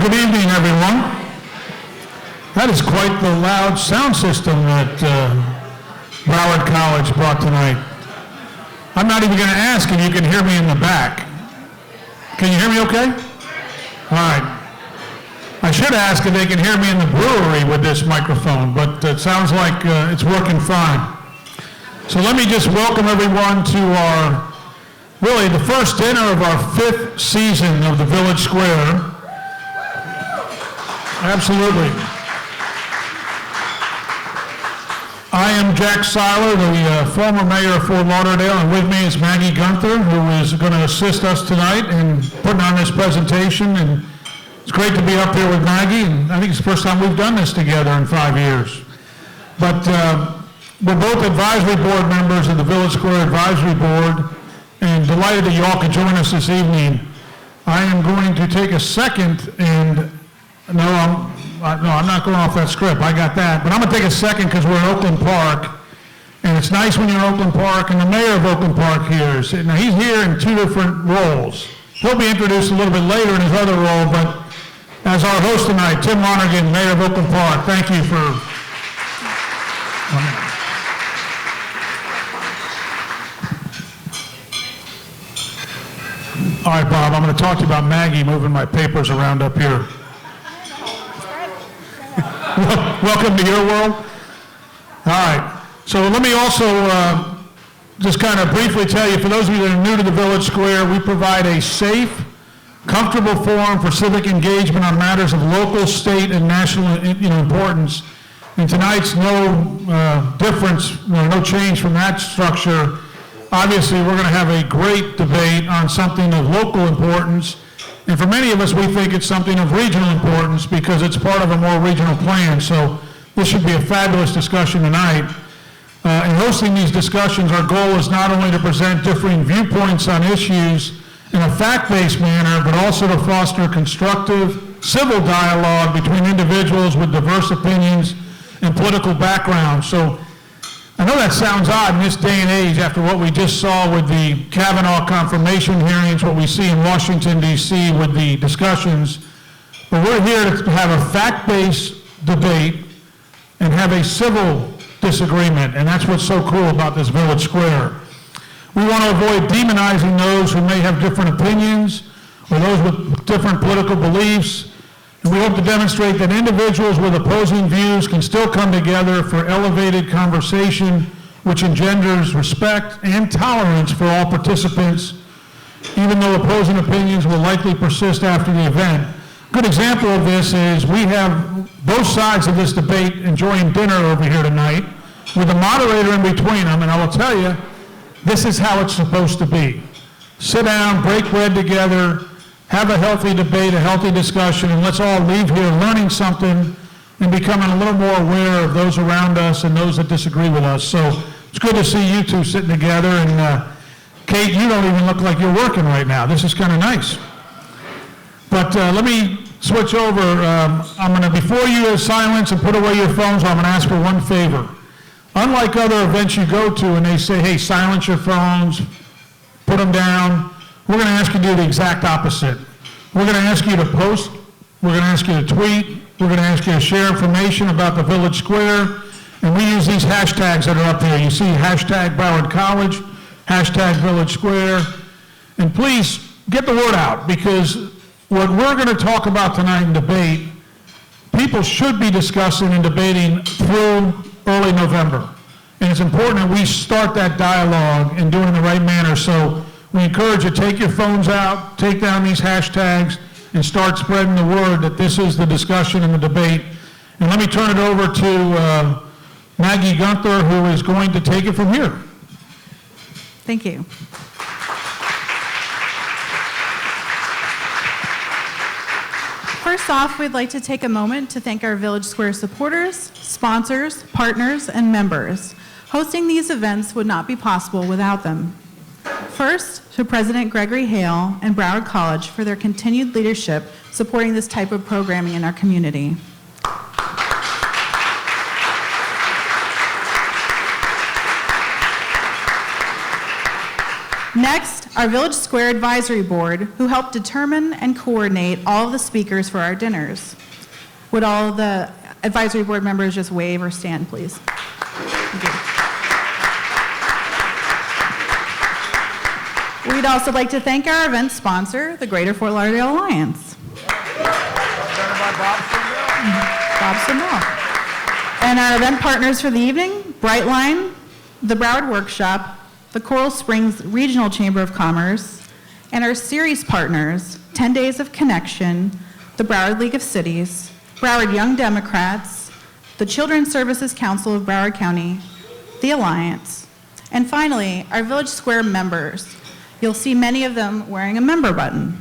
Well, good evening, everyone. That is quite the loud sound system that Broward College brought tonight. I'm not even going to ask if you can hear me in the back. Can you hear me okay? All right. I should ask if they can hear me in the brewery with this microphone, but it sounds like it's working fine. So let me just welcome everyone to really the first dinner of our 5th season of the Village Square. Absolutely. I am Jack Seiler, the former mayor of Fort Lauderdale, and with me is Maggie Gunther, who is going to assist us tonight in putting on this presentation. And it's great to be up here with Maggie, and I think it's the first time we've done this together in 5 years. But we're both advisory board members of the Village Square Advisory Board, and delighted that you all could join us this evening. I am going to take a second and no, I'm not going off that script. I got that. But I'm going to take a second because we're in Oakland Park. And it's nice when you're in Oakland Park. And the mayor of Oakland Park here is, now he's here in 2 different roles. He'll be introduced a little bit later in his other role. But as our host tonight, Tim Lonergan, mayor of Oakland Park, thank you for... All right, Bob, I'm going to talk to you about Maggie moving my papers around up here. Welcome to your world. All right. So let me also just kind of briefly tell you, for those of you that are new to the Village Square, we provide a safe, comfortable forum for civic engagement on matters of local, state, and national importance. And tonight's no difference, no change from that structure. Obviously, we're going to have a great debate on something of local importance. And for many of us, we think it's something of regional importance because it's part of a more regional plan. So this should be a fabulous discussion tonight. In hosting these discussions, our goal is not only to present differing viewpoints on issues in a fact-based manner, but also to foster constructive civil dialogue between individuals with diverse opinions and political backgrounds. So I know that sounds odd in this day and age after what we just saw with the Kavanaugh confirmation hearings, what we see in Washington, D.C. with the discussions, but we're here to have a fact-based debate and have a civil disagreement, and that's what's so cool about this Village Square. We want to avoid demonizing those who may have different opinions or those with different political beliefs. And we hope to demonstrate that individuals with opposing views can still come together for elevated conversation, which engenders respect and tolerance for all participants, even though opposing opinions will likely persist after the event. A good example of this is we have both sides of this debate enjoying dinner over here tonight with a moderator in between them, and I will tell you, this is how it's supposed to be. Sit down, break bread together, have a healthy debate, a healthy discussion, and let's all leave here learning something and becoming a little more aware of those around us and those that disagree with us. So it's good to see you two sitting together. And Kate, you don't even look like you're working right now. This is kind of nice. But let me switch over. I'm going to, before you silence and put away your phones, I'm going to ask for one favor. Unlike other events you go to and they say, hey, silence your phones, put them down, we're going to ask you to do the exact opposite. We're going to ask you to post, we're going to ask you to tweet, we're going to ask you to share information about the Village Square, and we use these hashtags that are up here. You see hashtag Broward College, hashtag Village Square, and please get the word out, because what we're going to talk about tonight in debate, people should be discussing and debating through early November. And it's important that we start that dialogue and do it in the right manner. So we encourage you to take your phones out, take down these hashtags, and start spreading the word that this is the discussion and the debate. And let me turn it over to Maggie Gunther, who is going to take it from here. Thank you. First off, we'd like to take a moment to thank our Village Square supporters, sponsors, partners, and members. Hosting these events would not be possible without them. First, to President Gregory Hale and Broward College for their continued leadership supporting this type of programming in our community. Next, our Village Square Advisory Board, who helped determine and coordinate all of the speakers for our dinners. Would all the advisory board members just wave or stand, please? Thank you. We'd also like to thank our event sponsor, the Greater Fort Lauderdale Alliance. Bob Simmel. And our event partners for the evening, Brightline, the Broward Workshop, the Coral Springs Regional Chamber of Commerce, and our series partners, 10 Days of Connection, the Broward League of Cities, Broward Young Democrats, the Children's Services Council of Broward County, the Alliance, and finally, our Village Square members. You'll see many of them wearing a member button.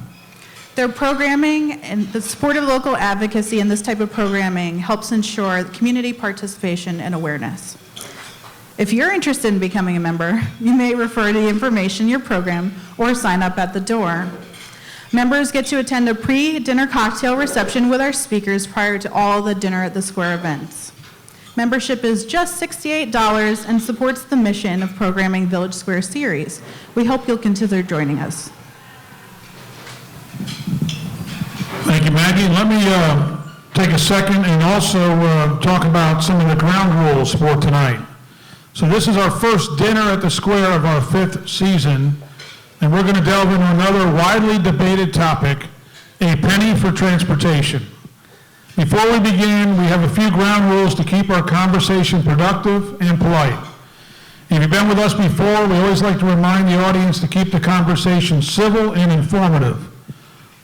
Their programming and the support of local advocacy in this type of programming helps ensure community participation and awareness. If you're interested in becoming a member, you may refer to the information in your program or sign up at the door. Members get to attend a pre-dinner cocktail reception with our speakers prior to all the Dinner at the Square events. Membership is just $68 and supports the mission of programming Village Square series. We hope you'll consider joining us. Thank you, Maggie. Let me take a second and also talk about some of the ground rules for tonight. So this is our first Dinner at the Square of our 5th season, and we're going to delve into another widely debated topic, a penny for transportation. Before we begin, we have a few ground rules to keep our conversation productive and polite. If you've been with us before, we always like to remind the audience to keep the conversation civil and informative.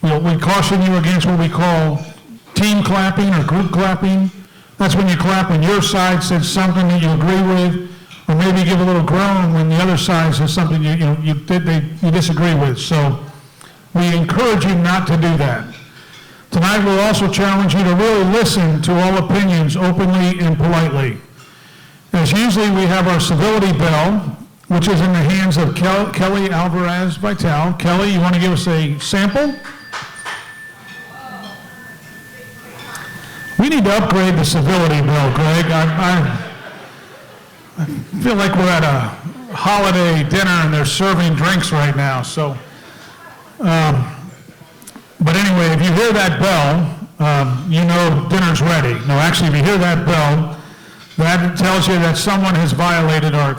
We caution you against what we call team clapping or group clapping. That's when you clap when your side says something that you agree with, or maybe give a little groan when the other side says something you disagree with. So we encourage you not to do that. Tonight we'll also challenge you to really listen to all opinions openly and politely. As usually, we have our civility bell, which is in the hands of Kelly Alvarez Vital. Kelly, you want to give us a sample? We need to upgrade the civility bell, Greg. I feel like we're at a holiday dinner and they're serving drinks right now. So, but anyway, if you hear that bell, you know dinner's ready. No, actually, if you hear that bell, that tells you that someone has violated our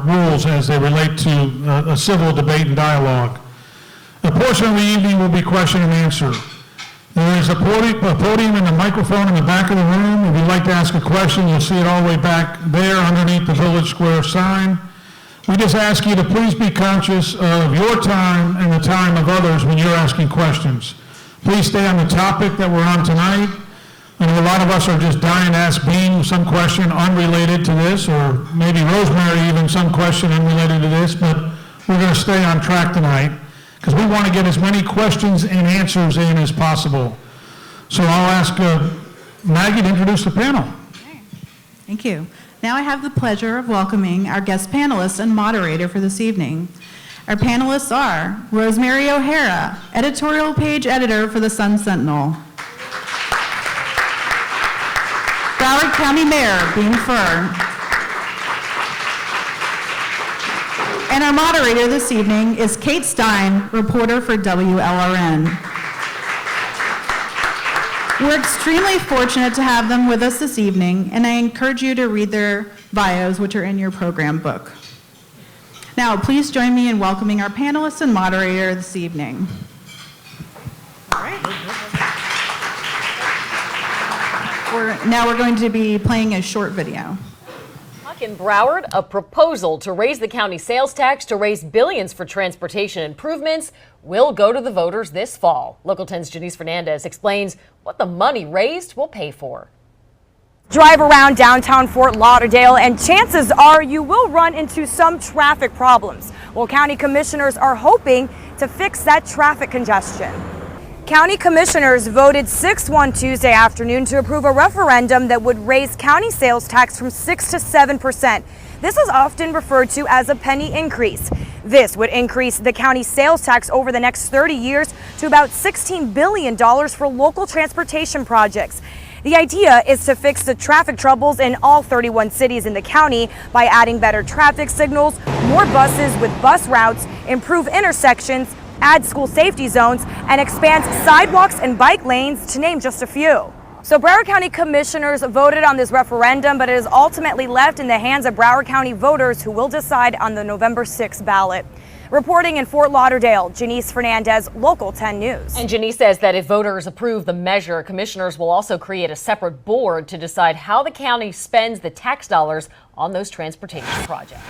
rules as they relate to a civil debate and dialogue. A portion of the evening will be question and answer. There is a podium and a microphone in the back of the room. If you'd like to ask a question, you'll see it all the way back there underneath the Village Square sign. We just ask you to please be conscious of your time and the time of others when you're asking questions. Please stay on the topic that we're on tonight. I know a lot of us are just dying to ask Bean some question unrelated to this, or maybe Rosemary even some question unrelated to this, but we're going to stay on track tonight, because we want to get as many questions and answers in as possible. So I'll ask Maggie to introduce the panel. Okay. Thank you. Now I have the pleasure of welcoming our guest panelist and moderator for this evening. Our panelists are Rosemary O'Hara, editorial page editor for the Sun Sentinel. Broward County Mayor, Bean Fur. And our moderator this evening is Kate Stein, reporter for WLRN. We're extremely fortunate to have them with us this evening, and I encourage you to read their bios, which are in your program book. Now, please join me in welcoming our panelists and moderator this evening. All right. Now we're going to be playing a short video. In Broward, a proposal to raise the county sales tax to raise billions for transportation improvements will go to the voters this fall. Local 10's Janice Fernandez explains what the money raised will pay for. Drive around downtown Fort Lauderdale and chances are you will run into some traffic problems. Well, county commissioners are hoping to fix that traffic congestion. County commissioners voted 6-1 Tuesday afternoon to approve a referendum that would raise county sales tax from 6% to 7%. This is often referred to as a penny increase. This would increase the county sales tax over the next 30 years to about $16 billion for local transportation projects. The idea is to fix the traffic troubles in all 31 cities in the county by adding better traffic signals, more buses with bus routes, improve intersections, add school safety zones, and expand sidewalks and bike lanes, to name just a few. So Broward County commissioners voted on this referendum, but it is ultimately left in the hands of Broward County voters who will decide on the November 6th ballot. Reporting in Fort Lauderdale, Janice Fernandez, Local 10 News. And Janice says that if voters approve the measure, commissioners will also create a separate board to decide how the county spends the tax dollars on those transportation projects.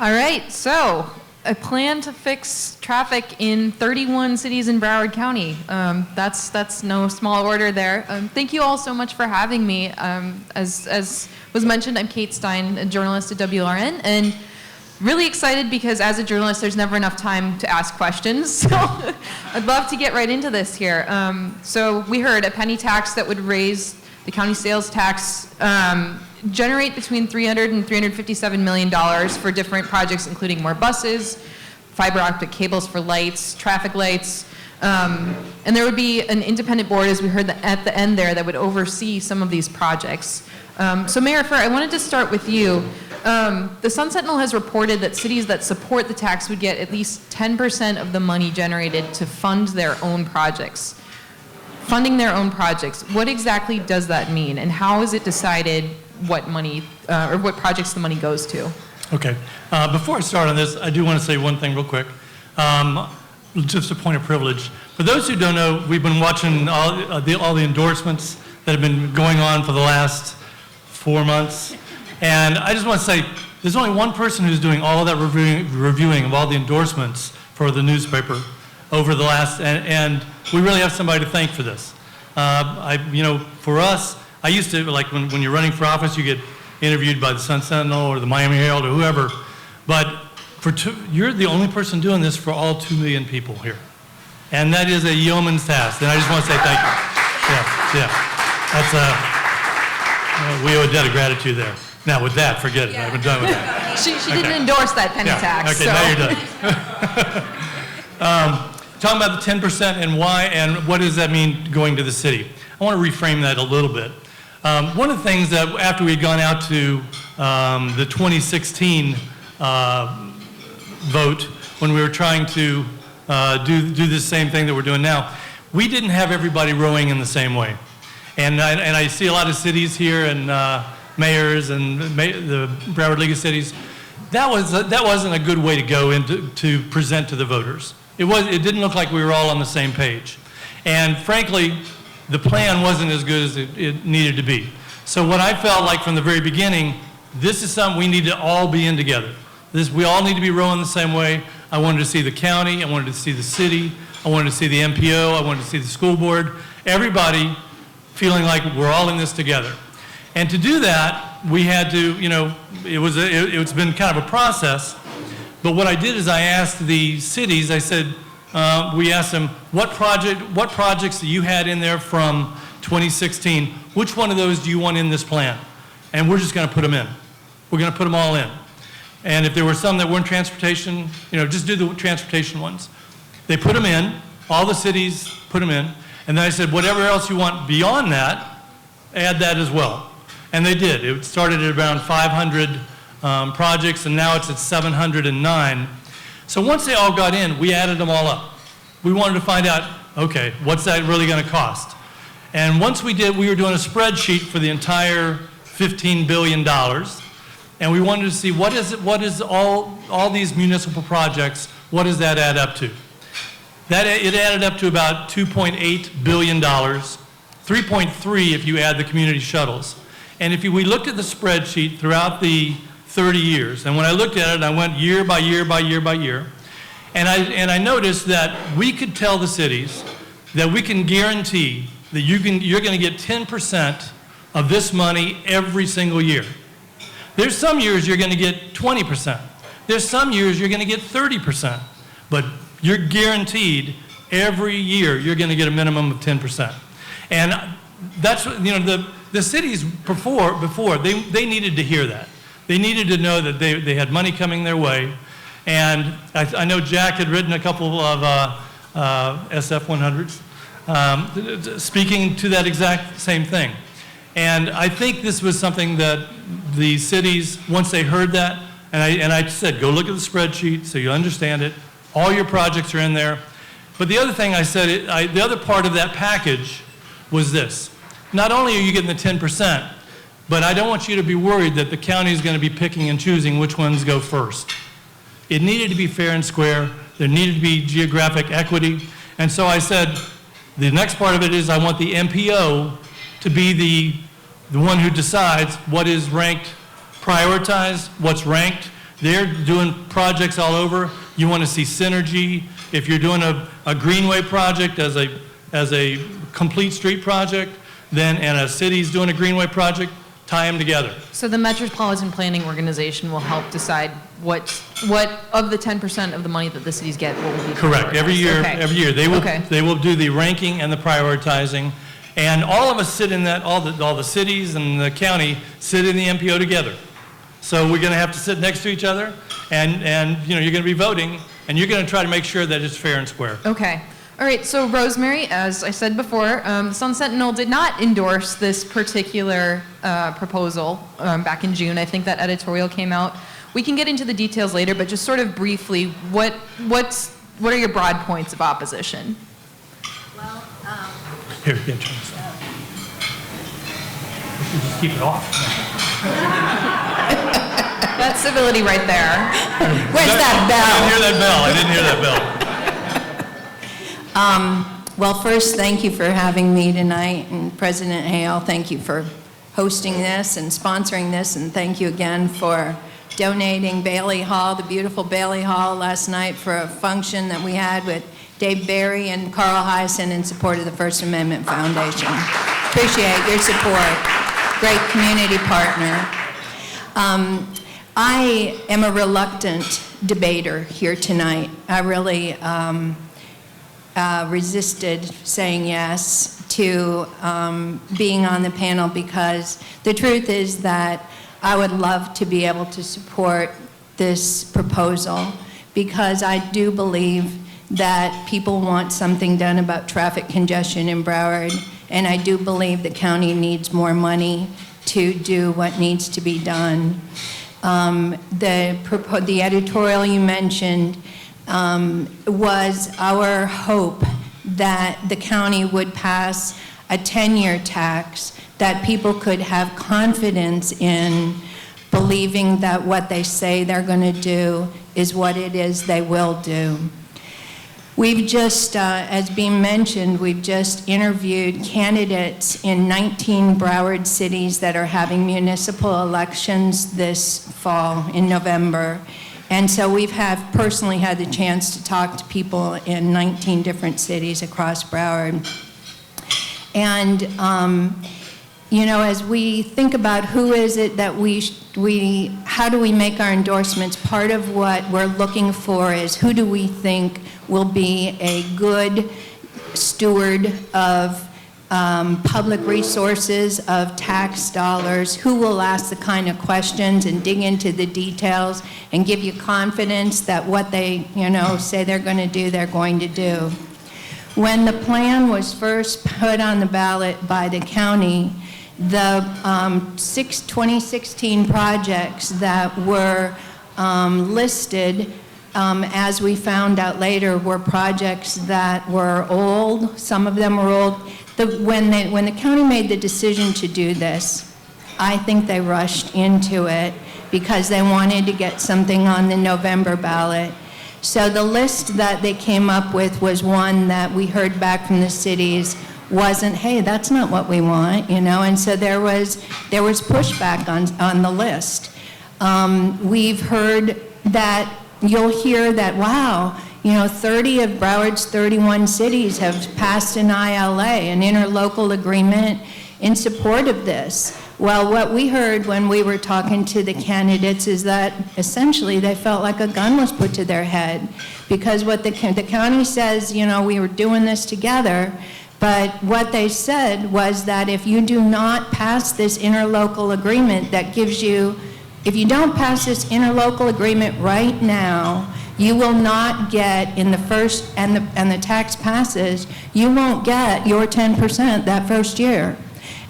All right, so a plan to fix traffic in 31 cities in Broward County. That's no small order there. Thank you all so much for having me. As was mentioned, I'm Kate Stein, a journalist at WRN, and really excited because as a journalist, there's never enough time to ask questions. So I'd love to get right into this here. So we heard a penny tax that would raise the county sales tax, generate between $300 and $357 million for different projects, including more buses, fiber optic cables for lights, traffic lights, and there would be an independent board, as we heard at the end there, that would oversee some of these projects. So Mayor Furr, I wanted to start with you. The Sun Sentinel has reported that cities that support the tax would get at least 10% of the money generated to fund their own projects. Funding their own projects, what exactly does that mean, and how is it decided what money or what projects the money goes to? Okay. Before I start on this, I do want to say one thing real quick. Just a point of privilege. For those who don't know, we've been watching all the endorsements that have been going on for the last 4 months. And I just want to say, there's only one person who's doing all of that reviewing of all the endorsements for the newspaper over the last, and we really have somebody to thank for this. For us, I used to, like when you're running for office, you get interviewed by the Sun Sentinel or the Miami Herald or whoever, but you're the only person doing this for all 2 million people here. And that is a yeoman's task, and I just want to say thank you. Yeah. That's we owe a debt of gratitude there. Now with that, forget it. I've been done with that. She didn't endorse that penny tax. Okay, so. now you're done. Talking about the 10% and why, and what does that mean going to the city? I want to reframe that a little bit. One of the things that after we had gone out to the 2016 vote, when we were trying to do the same thing that we're doing now, we didn't have everybody rowing in the same way. And I see a lot of cities here and mayors and the Broward League of Cities. That wasn't a good way to go to present to the voters. It didn't look like we were all on the same page. And frankly, the plan wasn't as good as it needed to be. So what I felt like from the very beginning, this is something we need to all be in together. We all need to be rowing the same way. I wanted to see the county, I wanted to see the city, I wanted to see the MPO, I wanted to see the school board, everybody feeling like we're all in this together. And to do that, we had to, it's been kind of a process, but what I did is I asked the cities, I said, we asked them, what projects that you had in there from 2016, which one of those do you want in this plan? And we're just going to put them in. We're going to put them all in. And if there were some that weren't transportation, just do the transportation ones. They put them in, all the cities put them in, and then I said, whatever else you want beyond that, add that as well. And they did. It started at around 500 projects, and now it's at 709. So once they all got in, we added them all up. We wanted to find out, okay, what's that really going to cost? And once we did, we were doing a spreadsheet for the entire $15 billion, and we wanted to see what is all these municipal projects, what does that add up to? It added up to about $2.8 billion, 3.3 if you add the community shuttles. And if we looked at the spreadsheet throughout the 30 years, and when I looked at it, I went year by year by year by year, and I noticed that we could tell the cities that we can guarantee that you're going to get 10% of this money every single year. There's some years you're going to get 20%. There's some years you're going to get 30%. But you're guaranteed every year you're going to get a minimum of 10%. And that's what, the cities before they needed to hear that. They needed to know that they had money coming their way. And I know Jack had written a couple of SF-100s speaking to that exact same thing. And I think this was something that the cities, once they heard that, and I said, go look at the spreadsheet so you understand it. All your projects are in there. But the other thing I said, the other part of that package was this. Not only are you getting the 10%, but I don't want you to be worried that the county is going to be picking and choosing which ones go first. It needed to be fair and square. There needed to be geographic equity. And so I said, the next part of it is I want the MPO to be the one who decides what is ranked prioritized, what's ranked. They're doing projects all over. You want to see synergy. If you're doing a greenway project as a complete street project, then and a city's doing a greenway project, tie them together. So the Metropolitan Planning Organization will help decide what of the 10% of the money that the cities get, what will be correct. Every year, okay. Every year they will do the ranking and the prioritizing, and all of us sit in that. All the cities and the county sit in the MPO together. So we're going to have to sit next to each other, and you're going to be voting, and you're going to try to make sure that it's fair and square. Okay. All right, so Rosemary, as I said before, the Sun Sentinel did not endorse this particular proposal back in June. I think that editorial came out. We can get into the details later, but just sort of briefly, what are your broad points of opposition? Well, Here, try this. You should just keep it off. That's civility right there. where's that bell? I didn't hear that bell. Well, first, thank you for having me tonight, and President Hale, thank you for hosting this and sponsoring this, and thank you again for donating Bailey Hall, the beautiful Bailey Hall, last night for a function that we had with Dave Barry and Carl Hyson in support of the First Amendment Foundation. Appreciate your support. Great community partner. I am a reluctant debater here tonight. I really resisted saying yes to being on the panel because the truth is that I would love to be able to support this proposal because I do believe that people want something done about traffic congestion in Broward, and I do believe the county needs more money to do what needs to be done. The editorial you mentioned was our hope that the county would pass a 10-year tax that people could have confidence in, believing that what they say they're going to do is what it is they will do. We've just, as being mentioned, we've just interviewed candidates in 19 Broward cities that are having municipal elections this fall in November. And so we've personally had the chance to talk to people in 19 different cities across Broward. And, as we think about who is it that how do we make our endorsements, part of what we're looking for is who do we think will be a good steward of public resources, of tax dollars, who will ask the kind of questions and dig into the details and give you confidence that what they, say they're going to do, they're going to do. When the plan was first put on the ballot by the county, the 2016 projects that were listed, as we found out later, were projects that were old. Some of them were old. When the county made the decision to do this, I think they rushed into it because they wanted to get something on the November ballot. So the list that they came up with was one that we heard back from the cities wasn't, hey, that's not what we want, and so there was pushback on the list. We've heard that, you'll hear that, wow, 30 of Broward's 31 cities have passed an ILA, an interlocal agreement in support of this. Well, what we heard when we were talking to the candidates is that essentially they felt like a gun was put to their head because what the county says, we were doing this together, but what they said was that if you do not pass this interlocal agreement that gives you If you don't pass this interlocal agreement right now, you will not get in the first, and the tax passes, you won't get your 10% that first year.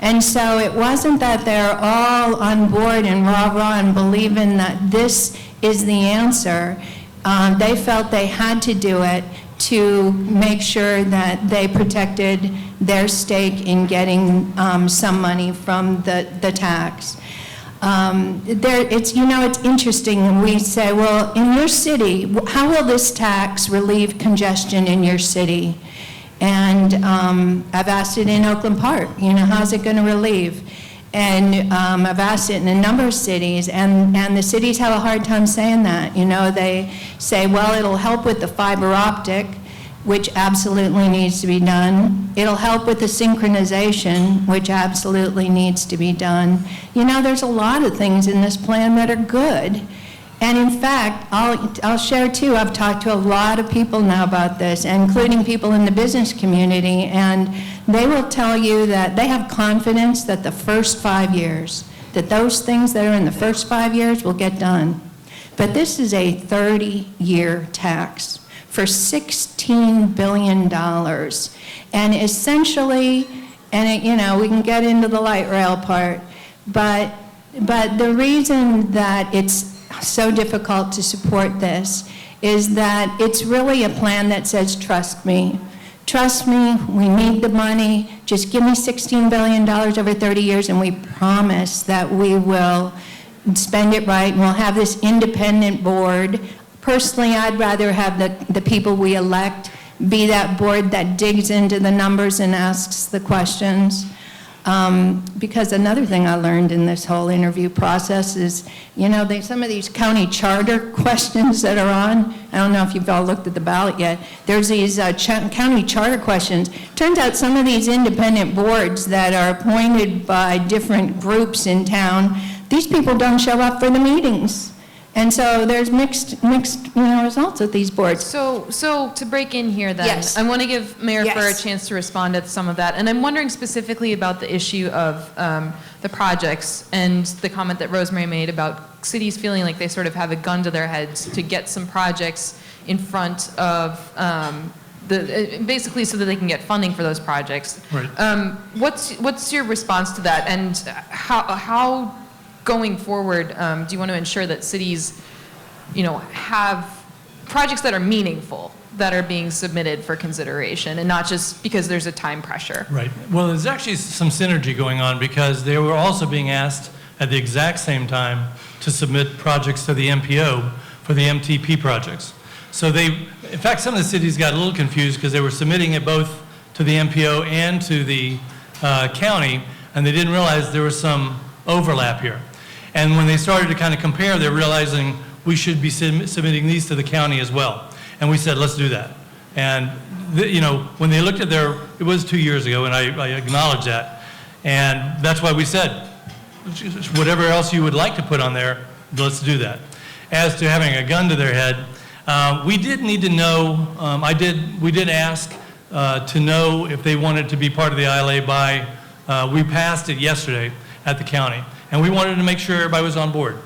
And so it wasn't that they're all on board and rah-rah and believing that this is the answer. They felt they had to do it to make sure that they protected their stake in getting some money from the tax. It's interesting when we say, well, in your city, how will this tax relieve congestion in your city? And I've asked it in Oakland Park, how's it going to relieve? And I've asked it in a number of cities, and the cities have a hard time saying that. They say, well, it'll help with the fiber optic, which absolutely needs to be done. It'll help with the synchronization, which absolutely needs to be done. There's a lot of things in this plan that are good. And in fact, I'll share too, I've talked to a lot of people now about this, including people in the business community, and they will tell you that they have confidence that the first 5 years, that those things that are in the first 5 years will get done. But this is a 30-year tax for $16 billion. And essentially, and we can get into the light rail part, but the reason that it's so difficult to support this is that it's really a plan that says, trust me, we need the money, just give me $16 billion over 30 years and we promise that we will spend it right and we'll have this independent board. Personally, I'd rather have the people we elect be that board that digs into the numbers and asks the questions. Because another thing I learned in this whole interview process is, some of these county charter questions that are on, I don't know if you've all looked at the ballot yet, there's these county charter questions. Turns out some of these independent boards that are appointed by different groups in town, these people don't show up for the meetings. And so there's mixed results at these boards. So to break in here then, Yes. I want to give Mayor Yes. Furr a chance to respond to some of that. And I'm wondering specifically about the issue of the projects and the comment that Rosemary made about cities feeling like they sort of have a gun to their heads to get some projects in front of basically so that they can get funding for those projects. Right. What's your response to that? And how going forward, do you want to ensure that cities, have projects that are meaningful, that are being submitted for consideration, and not just because there's a time pressure? Right. Well, there's actually some synergy going on because they were also being asked at the exact same time to submit projects to the MPO for the MTP projects. So in fact, some of the cities got a little confused because they were submitting it both to the MPO and to the county, and they didn't realize there was some overlap here. And when they started to kind of compare, they're realizing we should be submitting these to the county as well. And we said, let's do that. And, when they looked at it was 2 years ago, and I acknowledge that. And that's why we said, whatever else you would like to put on there, let's do that. As to having a gun to their head, we did need to know, we did ask to know if they wanted to be part of the ILA by, we passed it yesterday at the county. And we wanted to make sure everybody was on board.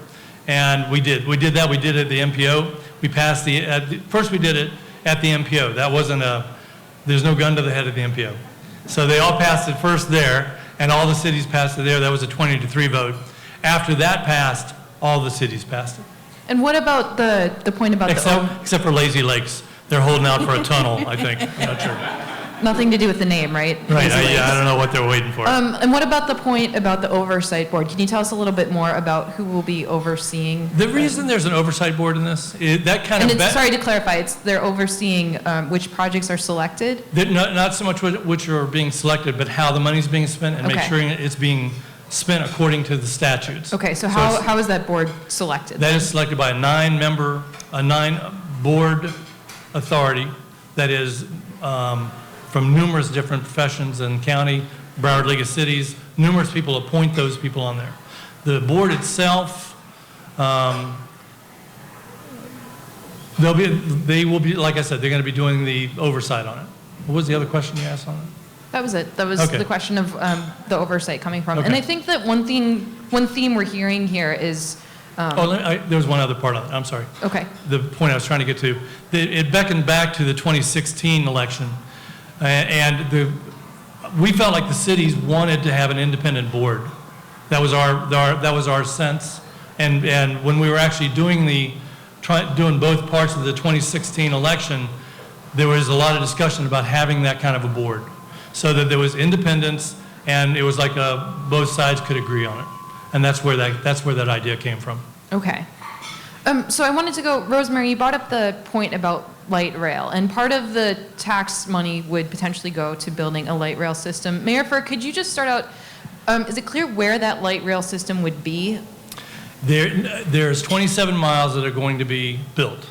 And we did. We did that. We did it at the MPO. We passed first we did it at the MPO. That wasn't there's no gun to the head of the MPO. So they all passed it first there, and all the cities passed it there. That was a 20-3 vote. After that passed, all the cities passed it. And what about the point about Except for Lazy Lakes. They're holding out for a tunnel, I think. I'm not sure. nothing to do with the name, right? Right, I don't know what they're waiting for. And what about the point about the oversight board? Can you tell us a little bit more about who will be overseeing? The reason there's an oversight board in this, that kind of... sorry to clarify, they're overseeing which projects are selected? Not so much which are being selected, but how the money's being spent and make sure it's being spent according to the statutes. Okay, so how is that board selected? That is selected by a nine-board authority that is from numerous different professions in county, Broward League of Cities. Numerous people appoint those people on there. The board itself, they will be, like I said, they're going to be doing the oversight on it. What was the other question you asked on it? That was it. That was the question of the oversight coming from. Okay. And I think that one theme we're hearing here is There was one other part of it, I'm sorry. Okay. The point I was trying to get to. It beckoned back to the 2016 election, we felt like the cities wanted to have an independent board. That was our sense. And when we were actually doing both parts of the 2016 election, there was a lot of discussion about having that kind of a board, so that there was independence, and it was like both sides could agree on it. And that's where that idea came from. Okay. So I wanted to go, Rosemary, you brought up the point about light rail, and part of the tax money would potentially go to building a light rail system. Mayor Furr, could you just start out, is it clear where that light rail system would be? There's 27 miles that are going to be built.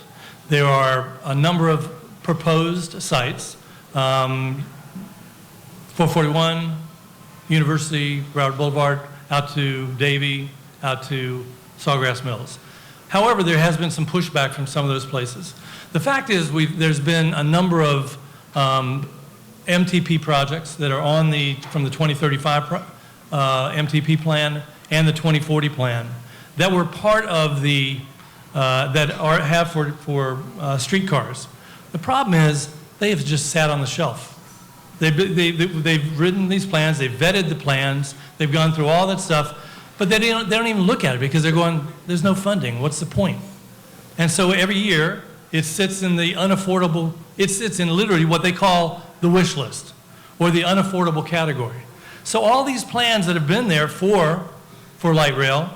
There are a number of proposed sites, 441, University, Broward Boulevard, out to Davie, out to Sawgrass Mills. However, there has been some pushback from some of those places. The fact is, there's been a number of MTP projects that are from the 2035 MTP plan and the 2040 plan that were part of for streetcars. The problem is they have just sat on the shelf. They've written these plans, they've vetted the plans, they've gone through all that stuff, but they don't even look at it because they're going, there's no funding, what's the point? And so every year, it sits in the unaffordable, it sits in literally what they call the wish list, or the unaffordable category. So all these plans that have been there for light rail,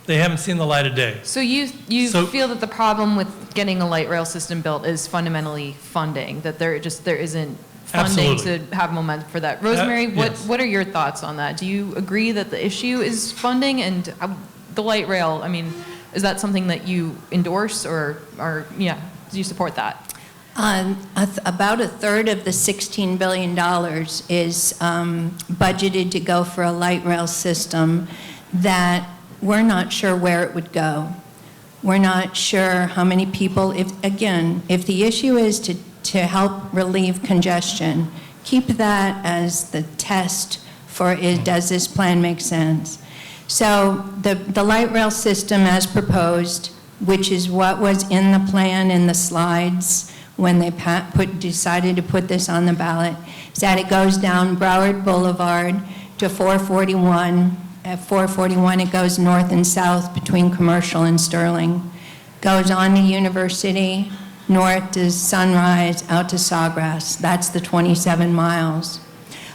they haven't seen the light of day. So you feel that the problem with getting a light rail system built is fundamentally funding, that there isn't funding Absolutely. to have momentum for that. Rosemary, yes. what are your thoughts on that? Do you agree that the issue is funding, and the light rail, I mean, is that something that you endorse, or do you support that? About a third of the $16 billion is budgeted to go for a light rail system that we're not sure where it would go. We're not sure how many people, if the issue is to help relieve congestion, keep that as the test for does this plan make sense? So the light rail system as proposed, which is what was in the plan in the slides when they decided to put this on the ballot, is that it goes down Broward Boulevard to 441. At 441, it goes north and south between Commercial and Sterling. Goes on to University, north to Sunrise, out to Sawgrass. That's the 27 miles.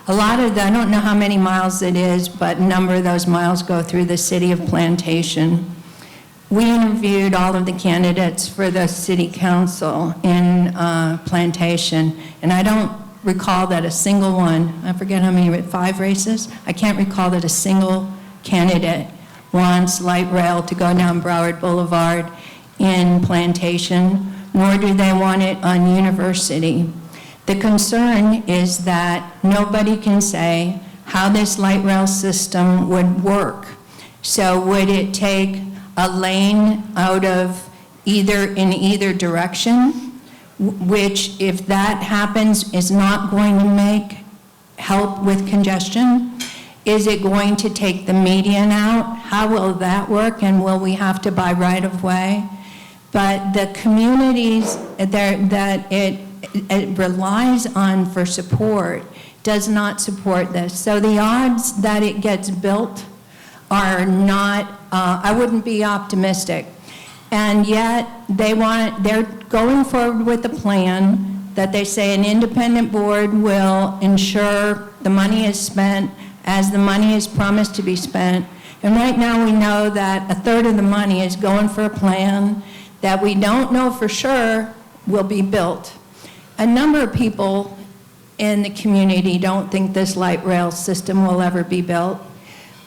I don't know how many miles it is, but a number of those miles go through the city of Plantation. We interviewed all of the candidates for the city council in Plantation, and I don't recall that a single one, I forget how many, 5 races? I can't recall that a single candidate wants light rail to go down Broward Boulevard in Plantation, nor do they want it on University. The concern is that nobody can say how this light rail system would work. So would it take a lane out of in either direction, which if that happens is not going to help with congestion? Is it going to take the median out? How will that work, and will we have to buy right of way? But the communities that it relies on for support does not support this. So the odds that it gets built are not, I wouldn't be optimistic. And yet they're going forward with a plan that they say an independent board will ensure the money is spent as the money is promised to be spent. And right now we know that a third of the money is going for a plan that we don't know for sure will be built. A number of people in the community don't think this light rail system will ever be built.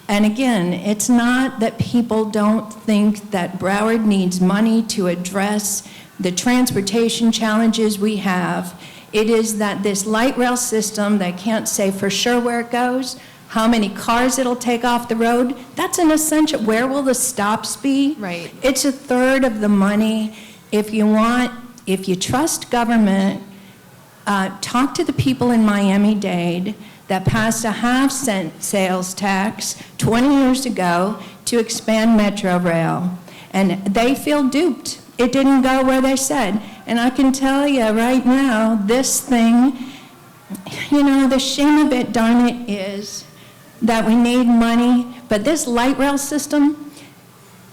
And again, it's not that people don't think that Broward needs money to address the transportation challenges we have. It is that this light rail system, they can't say for sure where it goes, how many cars it'll take off the road. That's an essential. Where will the stops be? Right. It's a third of the money. If you trust government, talk to the people in Miami-Dade that passed a half-cent sales tax 20 years ago to expand Metro Rail. And they feel duped. It didn't go where they said. And I can tell you right now, this thing, the shame of it, darn it, is that we need money. But this light rail system,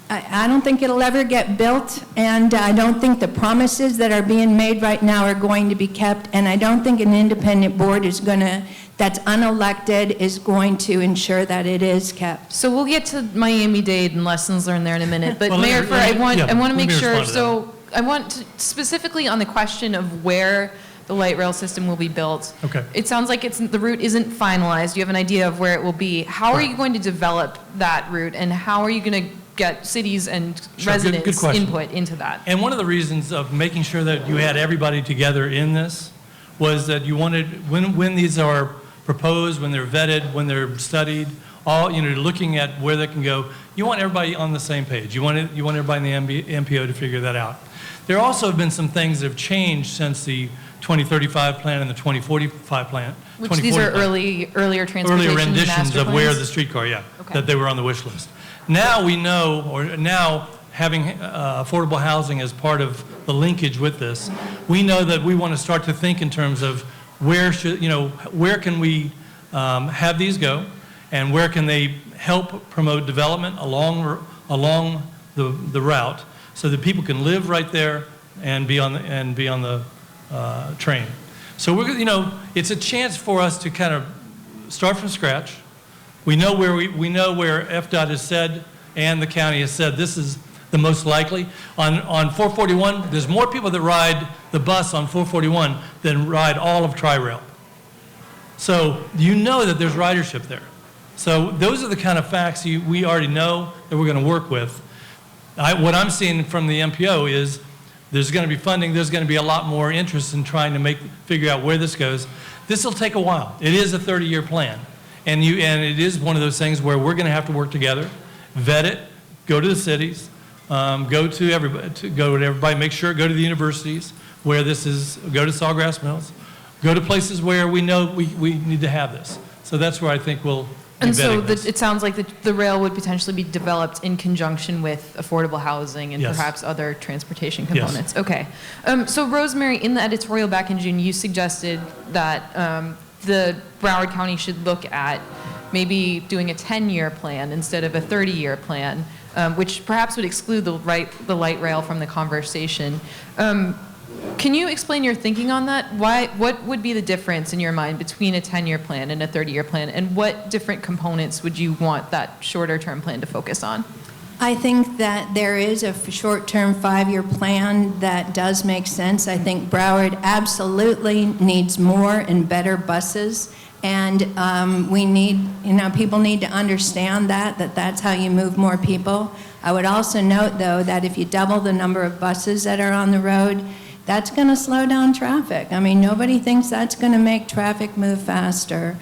I don't think it'll ever get built, and I don't think the promises that are being made right now are going to be kept, and I don't think an independent board that's unelected is going to ensure that it is kept. So we'll get to Miami-Dade and lessons learned there in a minute, but Well, Mayor, I want to let make me sure, respond to so I want to, specifically on the question of where the light rail system will be built. Okay. It sounds like the route isn't finalized. You have an idea of where it will be. How are you going to develop that route, and how are you going to get cities and Sure, good residents' question. input into that? And one of the reasons of making sure that you had everybody together in this was that you wanted, when these are proposed, when they're vetted, when they're studied, looking at where they can go, you want everybody on the same page. You want everybody in the MPO to figure that out. There also have been some things that have changed since the 2035 plan and the 2045 plan. Which these are earlier transportation Earlier renditions master of where plans? the streetcar, Okay. that they were on the wish list. Now we know, now having affordable housing as part of the linkage with this, we know that we want to start to think in terms of where can we have these go, and where can they help promote development along the route, so that people can live right there and be on the train. So it's a chance for us to kind of start from scratch. We know where FDOT has said and the county has said this is the most likely. On 441, there's more people that ride the bus on 441 than ride all of Tri-Rail. So you know that there's ridership there. So those are the kind of facts we already know that we're going to work with. What I'm seeing from the MPO is there's going to be funding, there's going to be a lot more interest in trying to figure out where this goes. This will take a while. It is a 30-year plan. And it is one of those things where we're going to have to work together, vet it, go to the cities, go to everybody, make sure, go to the universities where this is, go to Sawgrass Mills, go to places where we know we need to have this. So that's where I think we'll be And so vetting this. it sounds like the rail would potentially be developed in conjunction with affordable housing and Yes. perhaps other transportation Yes. components. Okay. So Rosemary, in the editorial back in June, you suggested that the Broward County should look at maybe doing a 10-year plan instead of a 30-year plan, which perhaps would exclude the light rail from the conversation. Can you explain your thinking on that? What would be the difference in your mind between a 10-year plan and a 30-year plan, and what different components would you want that shorter-term plan to focus on? I think that there is a short-term 5-year plan that does make sense. I think Broward absolutely needs more and better buses. And people need to understand that's how you move more people. I would also note, though, that if you double the number of buses that are on the road, that's going to slow down traffic. I mean, nobody thinks that's going to make traffic move faster.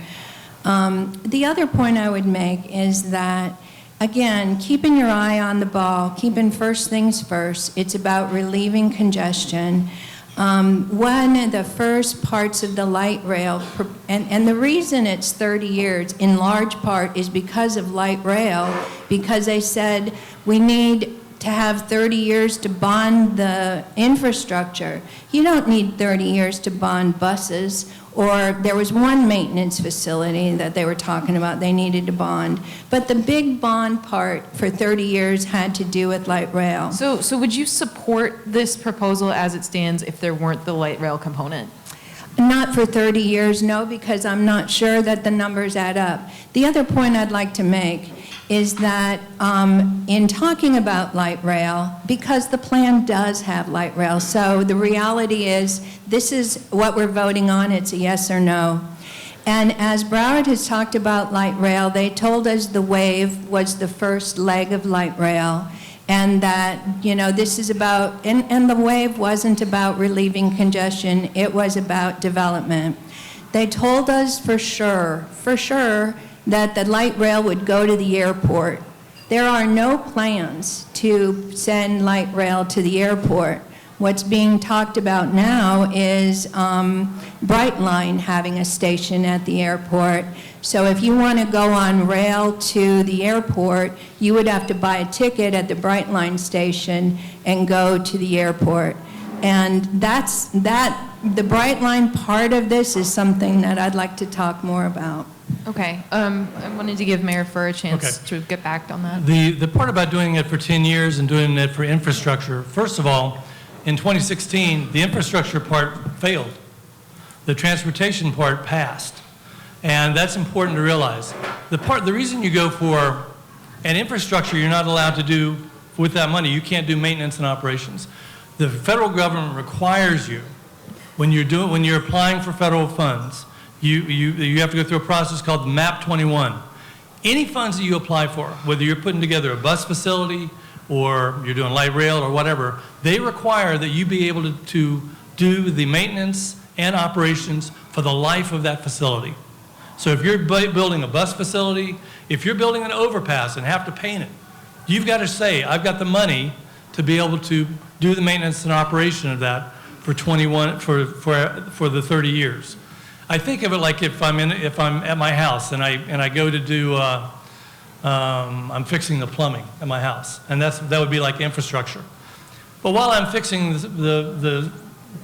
The other point I would make is that, again, keeping your eye on the ball, keeping first things first, it's about relieving congestion. One of the first parts of the light rail, and the reason it's 30 years in large part is because of light rail, because they said we need to have 30 years to bond the infrastructure. You don't need 30 years to bond buses. Or there was one maintenance facility that they were talking about they needed to bond. But the big bond part for 30 years had to do with light rail. So would you support this proposal as it stands if there weren't the light rail component? Not for 30 years, no, because I'm not sure that the numbers add up. The other point I'd like to make is that in talking about light rail, because the plan does have light rail, so the reality is this is what we're voting on, it's a yes or no. And as Broward has talked about light rail, they told us the wave was the first leg of light rail, and that, this is about, and the wave wasn't about relieving congestion, it was about development. They told us for sure, that the light rail would go to the airport. There are no plans to send light rail to the airport. What's being talked about now is Brightline having a station at the airport. So if you want to go on rail to the airport, you would have to buy a ticket at the Brightline station and go to the airport. And the Brightline part of this is something that I'd like to talk more about. Okay, I wanted to give Mayor Furr a chance to get back on that. The part about doing it for 10 years and doing it for infrastructure, first of all, in 2016, the infrastructure part failed. The transportation part passed. And that's important to realize. The reason you go for an infrastructure you're not allowed to do with that money, you can't do maintenance and operations. The federal government requires you, when you're applying for federal funds, you have to go through a process called MAP 21. Any funds that you apply for, whether you're putting together a bus facility or you're doing light rail or whatever, they require that you be able to do the maintenance and operations for the life of that facility. So if you're building a bus facility, if you're building an overpass and have to paint it, you've got to say, I've got the money to be able to do the maintenance and operation of that for the 30 years. I think of it like if I'm at my house and I go to do I'm fixing the plumbing at my house, and that would be like infrastructure. But while I'm fixing the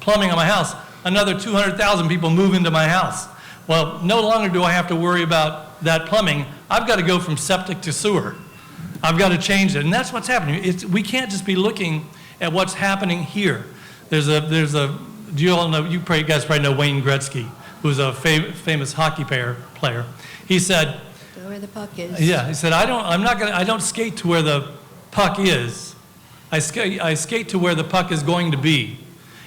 plumbing at my house, another 200,000 people move into my house. Well, no longer do I have to worry about that plumbing. I've got to go from septic to sewer. I've got to change it, and that's what's happening. We can't just be looking at what's happening here. Do you all know? You guys probably know Wayne Gretzky, who's a famous hockey player. He said, Go where the puck is. Yeah, he said, I don't skate to where the puck is. I skate to where the puck is going to be.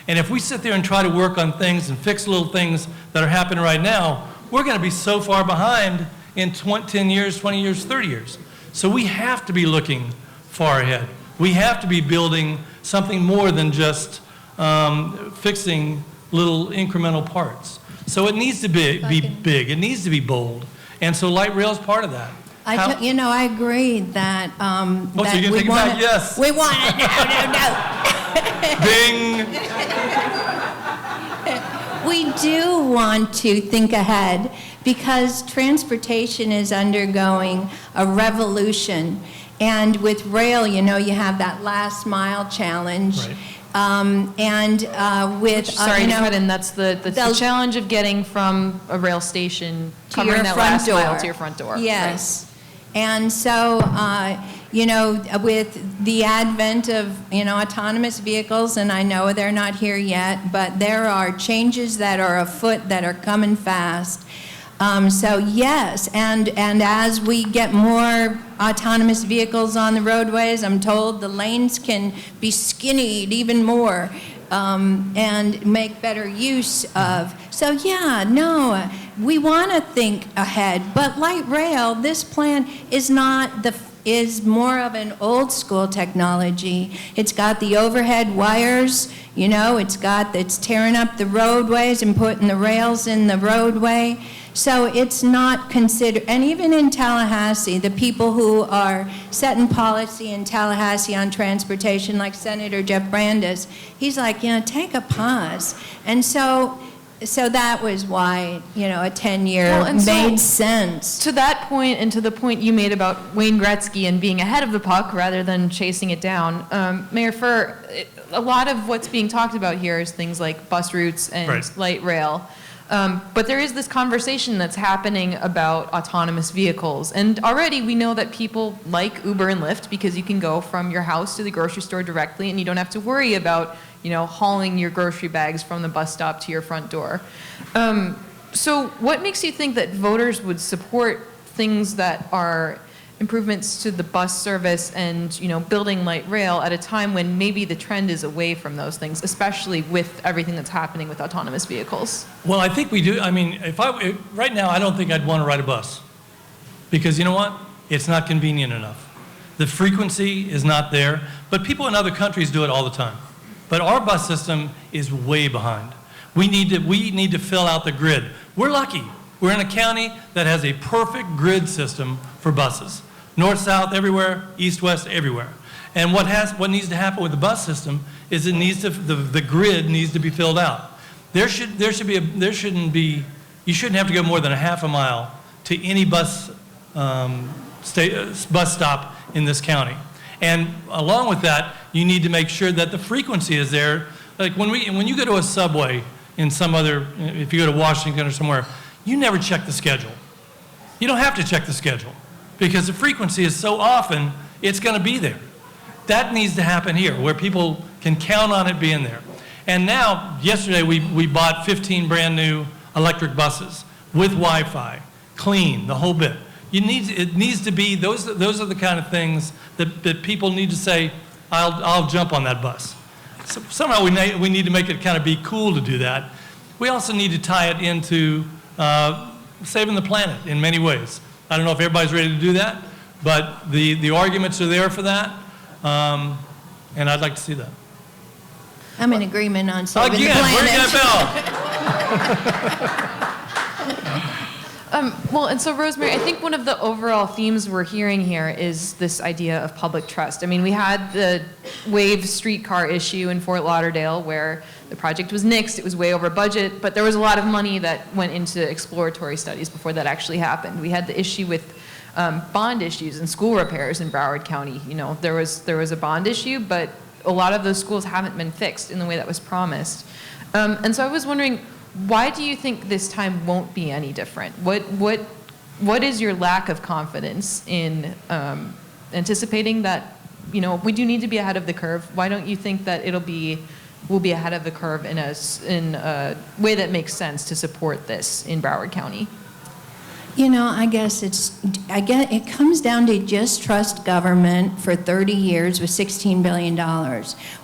And if we sit there and try to work on things and fix little things that are happening right now, we're going to be so far behind in 10 years, 20 years, 30 years. So we have to be looking far ahead. We have to be building something more than just fixing little incremental parts. So it needs to be big. It needs to be bold. And so light rail is part of that. I agree that so you're going to take it back? Yes. We want it. No. Bing. We do want to think ahead because transportation is undergoing a revolution. And with rail, you have that last mile challenge. Right. Sorry to cut in, that's the challenge of getting from a rail station to your that front last door. mile to your front door. Yes. Right. And so, with the advent of, autonomous vehicles, and I know they're not here yet, but there are changes that are afoot that are coming fast. So yes, and as we get more autonomous vehicles on the roadways, I'm told the lanes can be skinnied even more and make better use of. So yeah, no, we want to think ahead, but light rail, this plan is is more of an old school technology. It's got the overhead wires, it's tearing up the roadways and putting the rails in the roadway. So it's not considered, and even in Tallahassee, the people who are setting policy in Tallahassee on transportation, like Senator Jeff Brandes, he's like, take a pause. And so that was why, a 10-year made sense. To that point, and to the point you made about Wayne Gretzky and being ahead of the puck rather than chasing it down, Mayor Furr, a lot of what's being talked about here is things like bus routes and light rail. But there is this conversation that's happening about autonomous vehicles. And already we know that people like Uber and Lyft because you can go from your house to the grocery store directly and you don't have to worry about, hauling your grocery bags from the bus stop to your front door. So what makes you think that voters would support things that are improvements to the bus service and, building light rail at a time when maybe the trend is away from those things, especially with everything that's happening with autonomous vehicles? Well, I think we do. I mean, right now, I don't think I'd want to ride a bus because you know what? It's not convenient enough. The frequency is not there, but people in other countries do it all the time. But our bus system is way behind. We need to fill out the grid. We're lucky. We're in a county that has a perfect grid system for buses. North, south, everywhere, east, west, everywhere. And what needs to happen with the bus system is the grid needs to be filled out. You shouldn't have to go more than a half a mile to any bus stop in this county. And along with that, you need to make sure that the frequency is there. Like when you go to a subway in if you go to Washington or somewhere, you never check the schedule. You don't have to check the schedule because the frequency is so often, it's going to be there. That needs to happen here where people can count on it being there. And now, yesterday we bought 15 brand new electric buses with Wi-Fi, clean, the whole bit. It needs to be, those are the kind of things that people need to say, I'll jump on that bus. So somehow we need to make it kind of be cool to do that. We also need to tie it into saving the planet in many ways. I don't know if everybody's ready to do that, but the arguments are there for that, and I'd like to see that. I'm in agreement on saving the Again, planet. ring that bell. Well, and so Rosemary, I think one of the overall themes we're hearing here is this idea of public trust. I mean, we had the Wave streetcar issue in Fort Lauderdale where the project was nixed, it was way over budget, but there was a lot of money that went into exploratory studies before that actually happened. We had the issue with bond issues and school repairs in Broward County. You know, there was a bond issue, but a lot of those schools haven't been fixed in the way that was promised. And so I was wondering, why do you think this time won't be any different? What is your lack of confidence in anticipating that, you know, we do need to be ahead of the curve? Why don't you think that we'll be ahead of the curve in a way that makes sense to support this in Broward County? You know, I guess it comes down to just trust government for 30 years with $16 billion.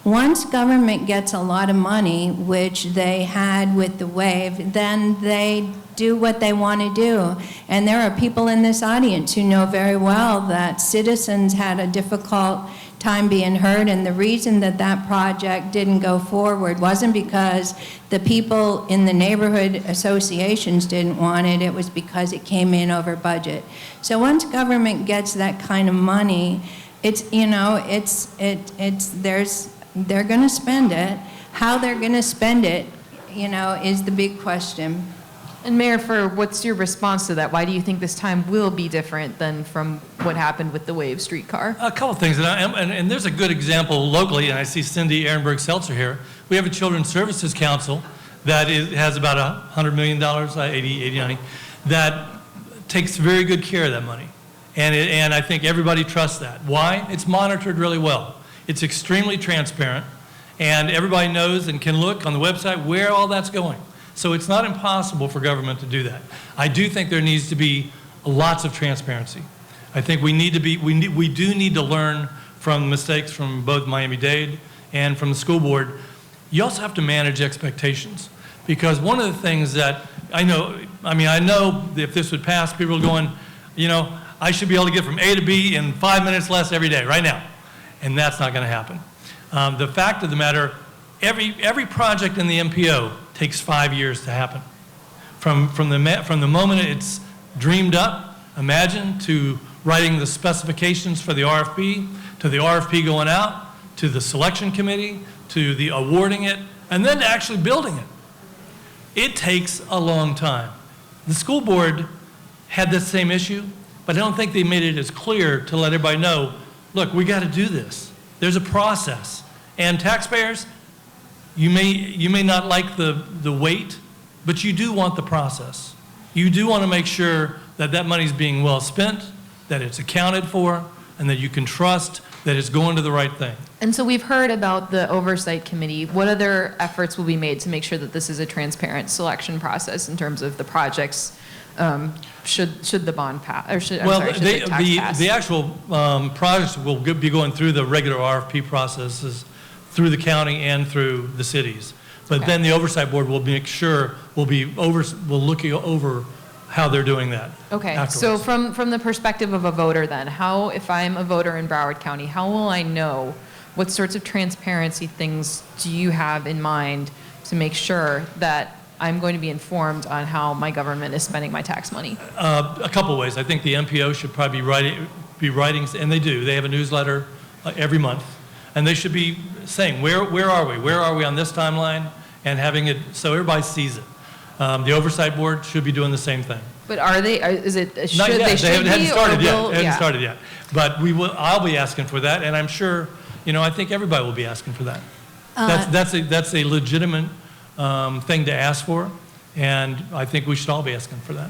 Once government gets a lot of money, which they had with the WAVE, then they do what they want to do. And there are people in this audience who know very well that citizens had a difficult time being heard, and the reason that that project didn't go forward wasn't because the people in the neighborhood associations didn't want it, it was because it came in over budget. So once government gets that kind of money, they're going to spend it. How they're going to spend it, you know, is the big question. And Mayor Furr, what's your response to that? Why do you think this time will be different than from what happened with the Wave streetcar? A couple of things, and there's a good example locally, and I see Cindy Ehrenberg-Seltzer here. We have a Children's Services Council that has about $100 million, 80, 90, that takes very good care of that money. And I think everybody trusts that. Why? It's monitored really well. It's extremely transparent, and everybody knows and can look on the website where all that's going. So it's not impossible for government to do that. I do think there needs to be lots of transparency. I think we do need to learn from mistakes from both Miami-Dade and from the school board. You also have to manage expectations, because one of the things that I know if this would pass, people are going, you know, I should be able to get from A to B in 5 minutes less every day, right now. And that's not going to happen. The fact of the matter, every project in the MPO takes 5 years to happen. From the moment it's dreamed up, imagine, to writing the specifications for the RFP, to the RFP going out, to the selection committee, to the awarding it, and then to actually building it. It takes a long time. The school board had this same issue, but I don't think they made it as clear to let everybody know, look, we got to do this. There's a process. And taxpayers, you may not like the wait, but you do want the process. You do want to make sure that that money's being well spent, that it's accounted for, and that you can trust that it's going to the right thing. And so we've heard about the oversight committee. What other efforts will be made to make sure that this is a transparent selection process in terms of the projects? Should the bond pass, or should the tax pass? The actual projects will be going through the regular RFP processes through the county and through the cities. But then the oversight board will make sure, will looking over how they're doing that. Okay, afterwards. so from the perspective of a voter then, how, if I'm a voter in Broward County, how will I know what sorts of transparency things do you have in mind to make sure that I'm going to be informed on how my government is spending my tax money? A couple ways. I think the MPO should probably be writing, and they do. They have a newsletter every month, and they should be saying, where are we? Where are we on this timeline? And having it so everybody sees it. The oversight board should be doing the same thing. But are they, is it, should Not yet. they should be? Hadn't started or yet. will- Hadn't yeah. started yet. But I'll be asking for that, and I'm sure, I think everybody will be asking for that. That's a legitimate thing to ask for, and I think we should all be asking for that.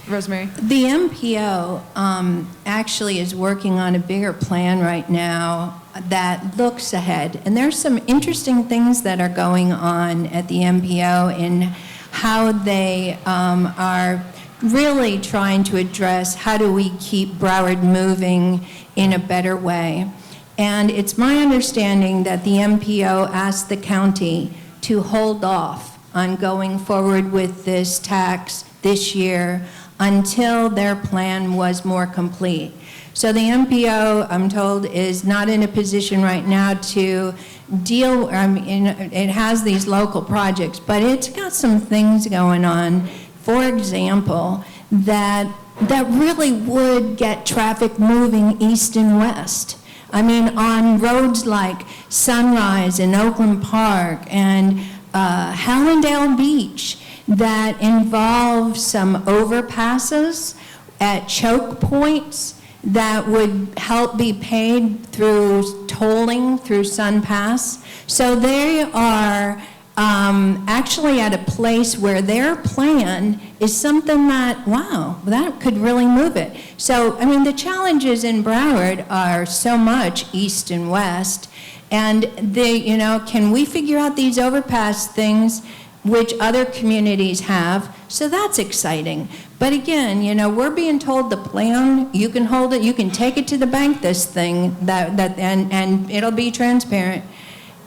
Rosemary? The MPO actually is working on a bigger plan right now that looks ahead. And there's some interesting things that are going on at the MPO in how they are really trying to address how do we keep Broward moving in a better way. And it's my understanding that the MPO asked the county to hold off on going forward with this tax this year until their plan was more complete. So the MPO, I'm told, is not in a position right now to deal, it has these local projects, but it's got some things going on, for example, that really would get traffic moving east and west. I mean, on roads like Sunrise and Oakland Park and Hallandale Beach that involve some overpasses at choke points that would help be paid through tolling through Sun Pass. So they are actually at a place where their plan is something that, wow, that could really move it. So, I mean, the challenges in Broward are so much east and west, and they, can we figure out these overpass things which other communities have? So that's exciting. But again, we're being told the plan, you can hold it, you can take it to the bank, this thing, and it'll be transparent.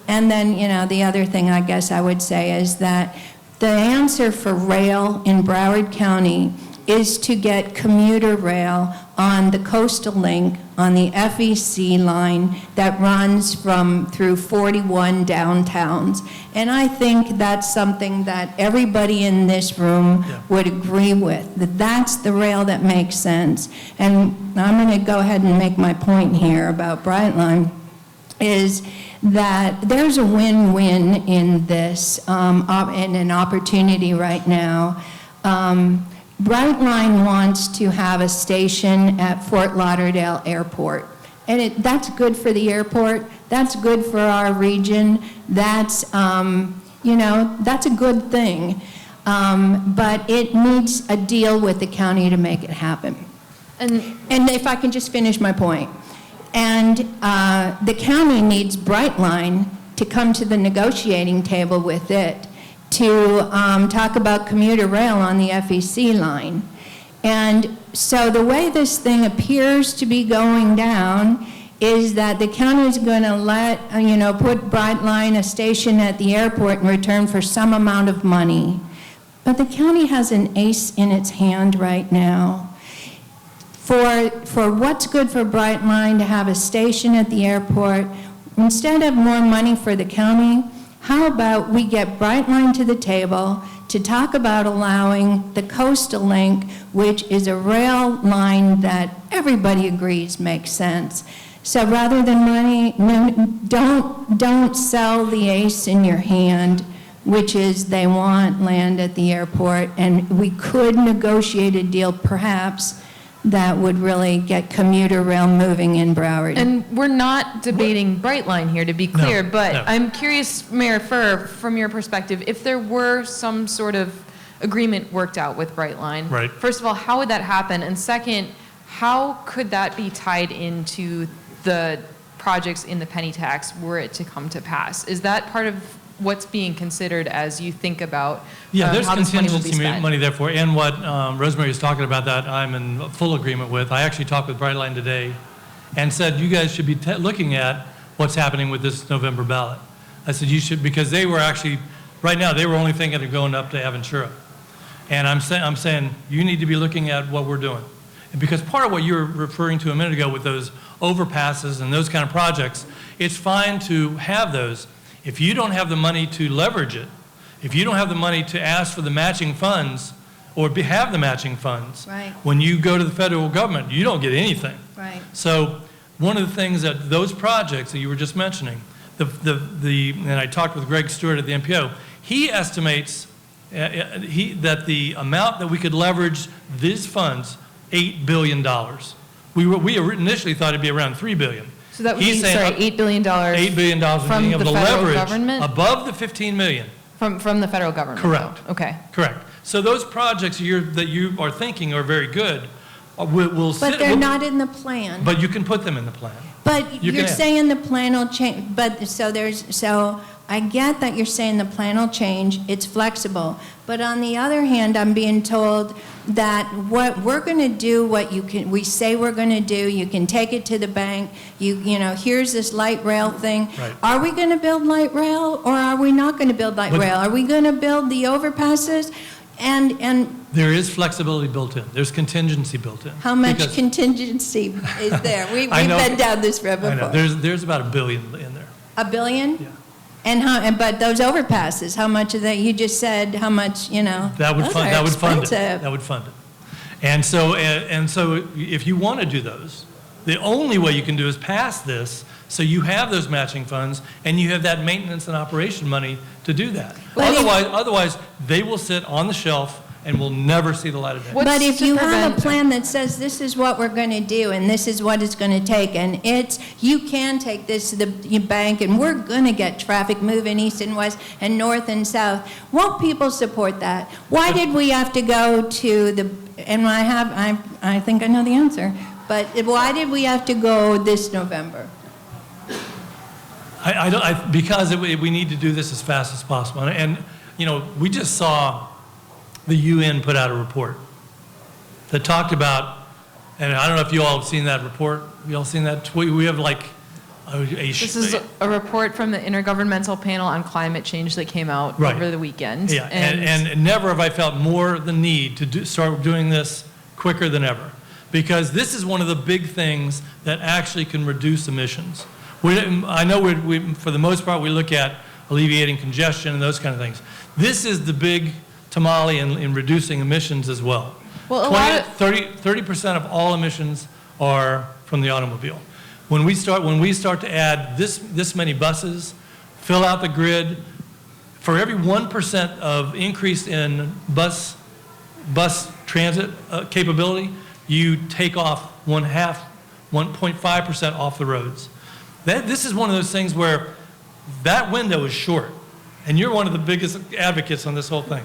And then, the other thing I guess I would say is that the answer for rail in Broward County is to get commuter rail on the coastal link on the FEC line that runs through 41 downtowns. And I think that's something that everybody in this room would agree with, that's the rail that makes sense. And I'm going to go ahead and make my point here about Brightline, is that there's a win-win in this, and an opportunity right now. Brightline wants to have a station at Fort Lauderdale Airport. And that's good for the airport, that's good for our region, that's, that's a good thing. But it needs a deal with the county to make it happen. And if I can just finish my point. And the county needs Brightline to come to the negotiating table with it to talk about commuter rail on the FEC line. And so the way this thing appears to be going down is that the county is going to put Brightline, a station at the airport, in return for some amount of money. But the county has an ace in its hand right now. For what's good for Brightline to have a station at the airport, instead of more money for the county, how about we get Brightline to the table to talk about allowing the Coastal Link, which is a rail line that everybody agrees makes sense. So rather than money, don't sell the ace in your hand, which is they want land at the airport, and we could negotiate a deal perhaps that would really get commuter rail moving in Broward. And we're not debating Brightline here, to be clear, but no. I'm curious, Mayor Furr, from your perspective, if there were some sort of agreement worked out with Brightline, Right. first of all, how would that happen? And second, how could that be tied into the projects in the penny tax were it to come to pass? Is that part of what's being considered as you think about There's how this money will be contingency spent? money there for, and what Rosemary is talking about that I'm in full agreement with. I actually talked with Brightline today and said, you guys should be looking at what's happening with this November ballot. I said, you should, because they were actually, right now, they were only thinking of going up to Aventura. And I'm saying, you need to be looking at what we're doing. And because part of what you were referring to a minute ago with those overpasses and those kind of projects, it's fine to have those. If you don't have the money to leverage it, if you don't have the money to ask for the matching funds or have the matching funds, Right. when you go to the federal government, you don't get anything. Right. So one of the things that those projects that you were just mentioning, and I talked with Greg Stewart at the MPO, he estimates that the amount that we could leverage these funds, $8 billion. We initially thought it'd be around $3 billion. So that would be, sorry, $8 billion. $8 billion from being able the to federal leverage government? above the $15 million. From the federal government? Correct. Though. Okay. Correct. So those projects that you are thinking are very good. Will But they're not in the plan. But you can put them in the plan. But you're saying the plan will change, so I get that you're saying the plan will change, it's flexible. But on the other hand, I'm being told that what we're going to do, we say we're going to do, you can take it to the bank, you know, here's this light rail thing. Right. Are we going to build light rail or are we not going to build light rail? Are we going to build the overpasses? And there is flexibility built in. There's contingency built in. how much contingency is there? We've been down this road before. I know. There's about $1 billion in there. $1 billion? Yeah. But those overpasses, how much of that, you just said how much, you know? That would those fund. are That would fund it. expensive. That would fund it. And so if you want to do those, the only way you can do is pass this, so you have those matching funds and you have that maintenance and operation money to do that. Otherwise, they will sit on the shelf and will never see the light of day. But if you have a plan that says this is what we're going to do and this is what it's going to take, and you can take this to the bank and we're going to get traffic moving east and west and north and south, won't people support that? Why did we have to go to and I think I know the answer, but why did we have to go this November? Because we need to do this as fast as possible. And you know, we just saw the UN put out a report that talked about, and I don't know if you all have seen that report. You all seen that? We have like This is a report from the Intergovernmental Panel on Climate Change that came out over the weekend. Yeah, and never have I felt more the need to start doing this quicker than ever, because this is one of the big things that actually can reduce emissions. I know for the most part, we look at alleviating congestion and those kind of things. This is the big tamale in reducing emissions as well. Well, 30% of all emissions are from the automobile. When we start to add this many buses, fill out the grid, for every 1% of increase in bus transit capability, you take off 1.5% off the roads. This is one of those things where that window is short, and you're one of the biggest advocates on this whole thing.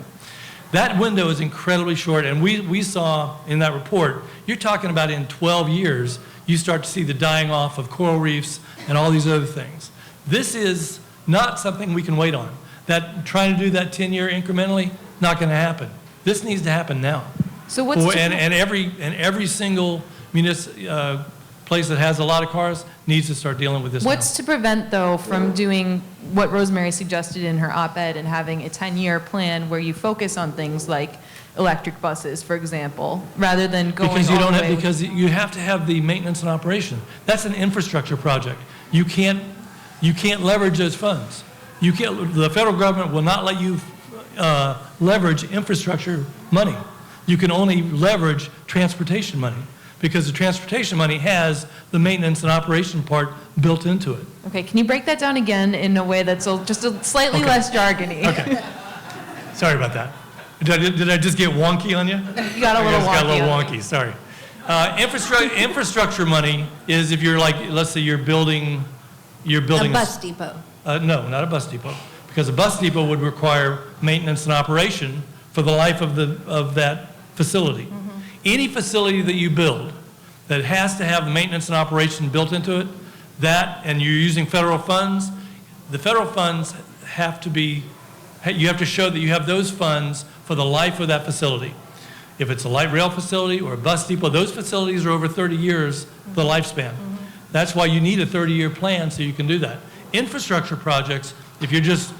That window is incredibly short, and we saw in that report, you're talking about in 12 years, you start to see the dying off of coral reefs and all these other things. This is not something we can wait on. That trying to do that 10-year incrementally, not going to happen. This needs to happen now. So every single place that has a lot of cars needs to start dealing with this. What's to prevent, though, from doing what Rosemary suggested in her op-ed and having a 10-year plan where you focus on things like electric buses, for example, rather than going because you have to have the maintenance and operation. That's an infrastructure project. You can't leverage those funds. The federal government will not let you leverage infrastructure money. You can only leverage transportation money, because the transportation money has the maintenance and operation part built into it. Okay, can you break that down again in a way that's just a slightly less jargony? Okay. Sorry about that. Did I just get wonky on you? You got a little wonky. Got a little wonky, sorry. Infrastructure money is if you're like, let's say you're building A bus depot. No, not a bus depot, because a bus depot would require maintenance and operation for the life of that facility. Mm-hmm. Any facility that you build that has to have maintenance and operation built into it, and you're using federal funds, the federal funds you have to show that you have those funds for the life of that facility. If it's a light rail facility or a bus depot, those facilities are over 30 years, the lifespan. Mm-hmm. That's why you need a 30-year plan so you can do that. Infrastructure projects, if you're just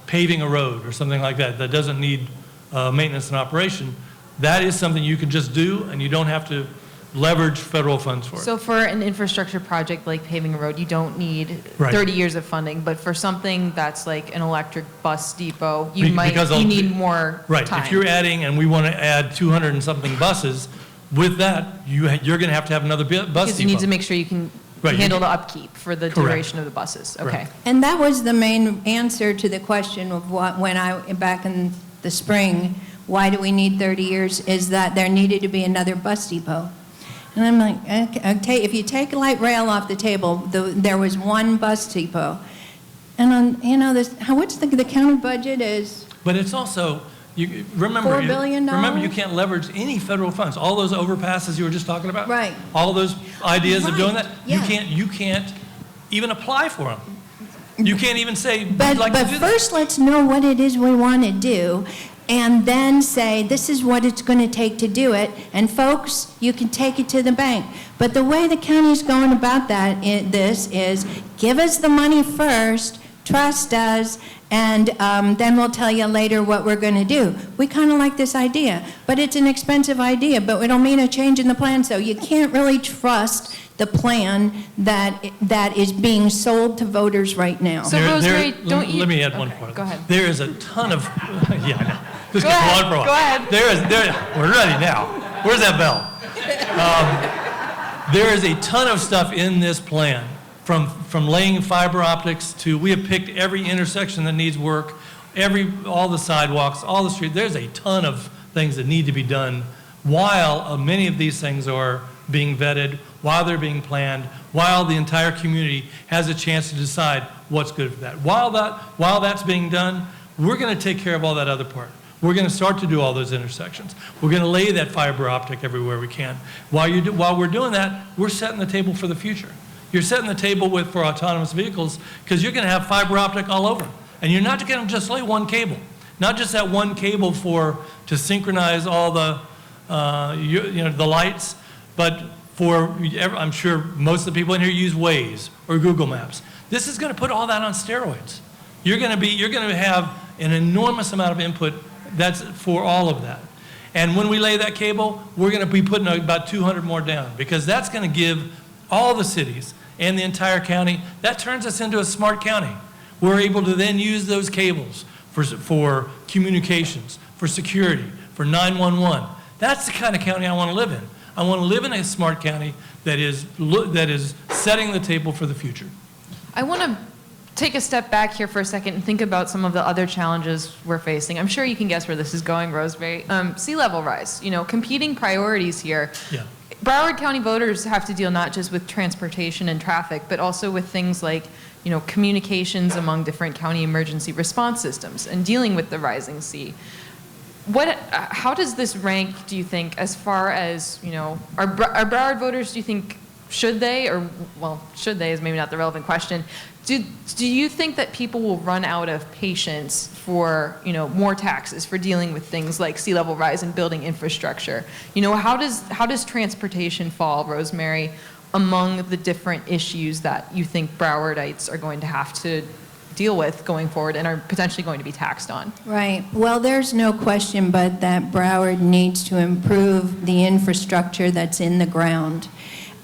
paving a road or something like that, that doesn't need maintenance and operation, that is something you can just do, and you don't have to leverage federal funds for it. So for an infrastructure project like paving a road, you don't need 30 years of funding, but for something that's like an electric bus depot, you need more time. Right, if you're adding, and we want to add 200 and something buses, with that, you're going to have another bus Because you need depot. to make sure you can Right, you handle can- the upkeep for the Correct. duration of the buses. Okay. Correct. And that was the main answer to the question of what, when back in the spring, why do we need 30 years, is that there needed to be another bus depot. And I'm like, okay, if you take light rail off the table, there was one bus depot. And what's the county budget is? But it's also, remember, $4 billion? remember, you can't leverage any federal funds. All those overpasses you were just talking about. Right. All those ideas of doing Right, that. yeah. You can't even apply for them. You can't even say, But we'd like to do that. first, let's know what it is we want to do, and then say, this is what it's going to take to do it, and folks, you can take it to the bank. But the way the county's going about this is, give us the money first, trust us, and then we'll tell you later what we're going to do. We kind of like this idea, but it's an expensive idea, but it'll mean a change in the plan, so you can't really trust the plan that is being sold to voters right now. So Rosemary, don't you? Let me add one Okay, point. Go ahead. There is a ton of, yeah, I know. This Go could ahead, go on for a while. go ahead. We're ready now. Where's that bell? There is a ton of stuff in this plan, from laying fiber optics to, we have picked every intersection that needs work, all the sidewalks, all the streets. There's a ton of things that need to be done while many of these things are being vetted, while they're being planned, while the entire community has a chance to decide what's good for that. While that's being done, we're going to take care of all that other part. We're going to start to do all those intersections. We're going to lay that fiber optic everywhere we can. While we're doing that, we're setting the table for the future. You're setting the table for autonomous vehicles because you're going to have fiber optic all over. And you're not going to just lay one cable. Not just that one cable to synchronize all the lights, but I'm sure most of the people in here use Waze or Google Maps. This is going to put all that on steroids. You're going to have an enormous amount of input that's for all of that. And when we lay that cable, we're going to be putting about 200 more down because that's going to give all the cities and the entire county, that turns us into a smart county. We're able to then use those cables for communications, for security, for 911. That's the kind of county I want to live in. I want to live in a smart county that is setting the table for the future. I want to take a step back here for a second and think about some of the other challenges we're facing. I'm sure you can guess where this is going, Rosemary. Sea level rise, competing priorities here. Yeah. Broward County voters have to deal not just with transportation and traffic, but also with things like, communications among different county emergency response systems and dealing with the rising sea. How does this rank, do you think, as far as, are Broward voters, do you think, should they is maybe not the relevant question. Do you think that people will run out of patience for, more taxes for dealing with things like sea level rise and building infrastructure? How does transportation fall, Rosemary, among the different issues that you think Browardites are going to have to deal with going forward and are potentially going to be taxed on? Right. Well, there's no question but that Broward needs to improve the infrastructure that's in the ground.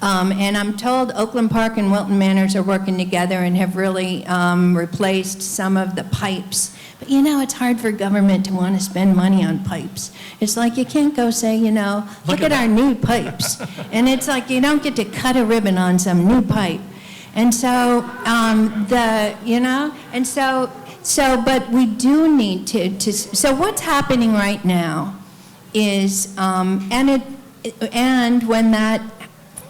And I'm told Oakland Park and Wilton Manors are working together and have really replaced some of the pipes. But it's hard for government to want to spend money on pipes. It's like you can't go say, look at our new pipes. And it's like you don't get to cut a ribbon on some new pipe. And so, but we do need so what's happening right now is, and when that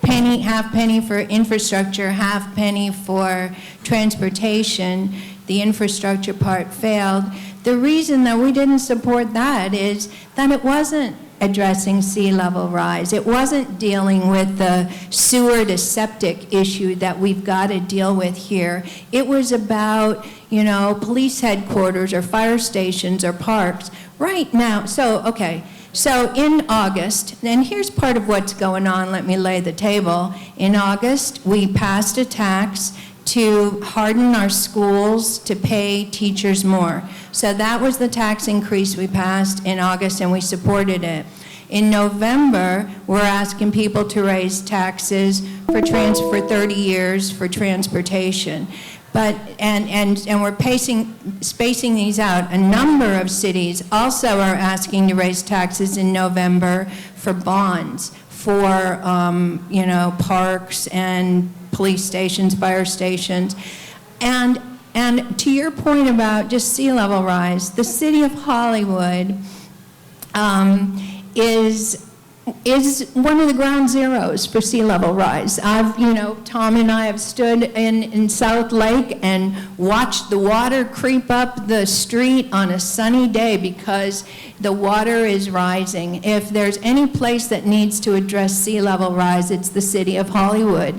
half penny for infrastructure, half penny for transportation, the infrastructure part failed. The reason that we didn't support that is that it wasn't addressing sea level rise. It wasn't dealing with the sewer to septic issue that we've got to deal with here. It was about, police headquarters or fire stations or parks. Right now, So in August, and here's part of what's going on, let me lay the table. In August, we passed a tax to harden our schools to pay teachers more. So that was the tax increase we passed in August, and we supported it. In November, we're asking people to raise taxes for 30 years for transportation. But, and we're spacing these out. A number of cities also are asking to raise taxes in November for bonds, for, parks and police stations, fire stations. And to your point about just sea level rise, the city of Hollywood is one of the ground zeros for sea level rise. Tom and I have stood in South Lake and watched the water creep up the street on a sunny day because the water is rising. If there's any place that needs to address sea level rise, it's the city of Hollywood.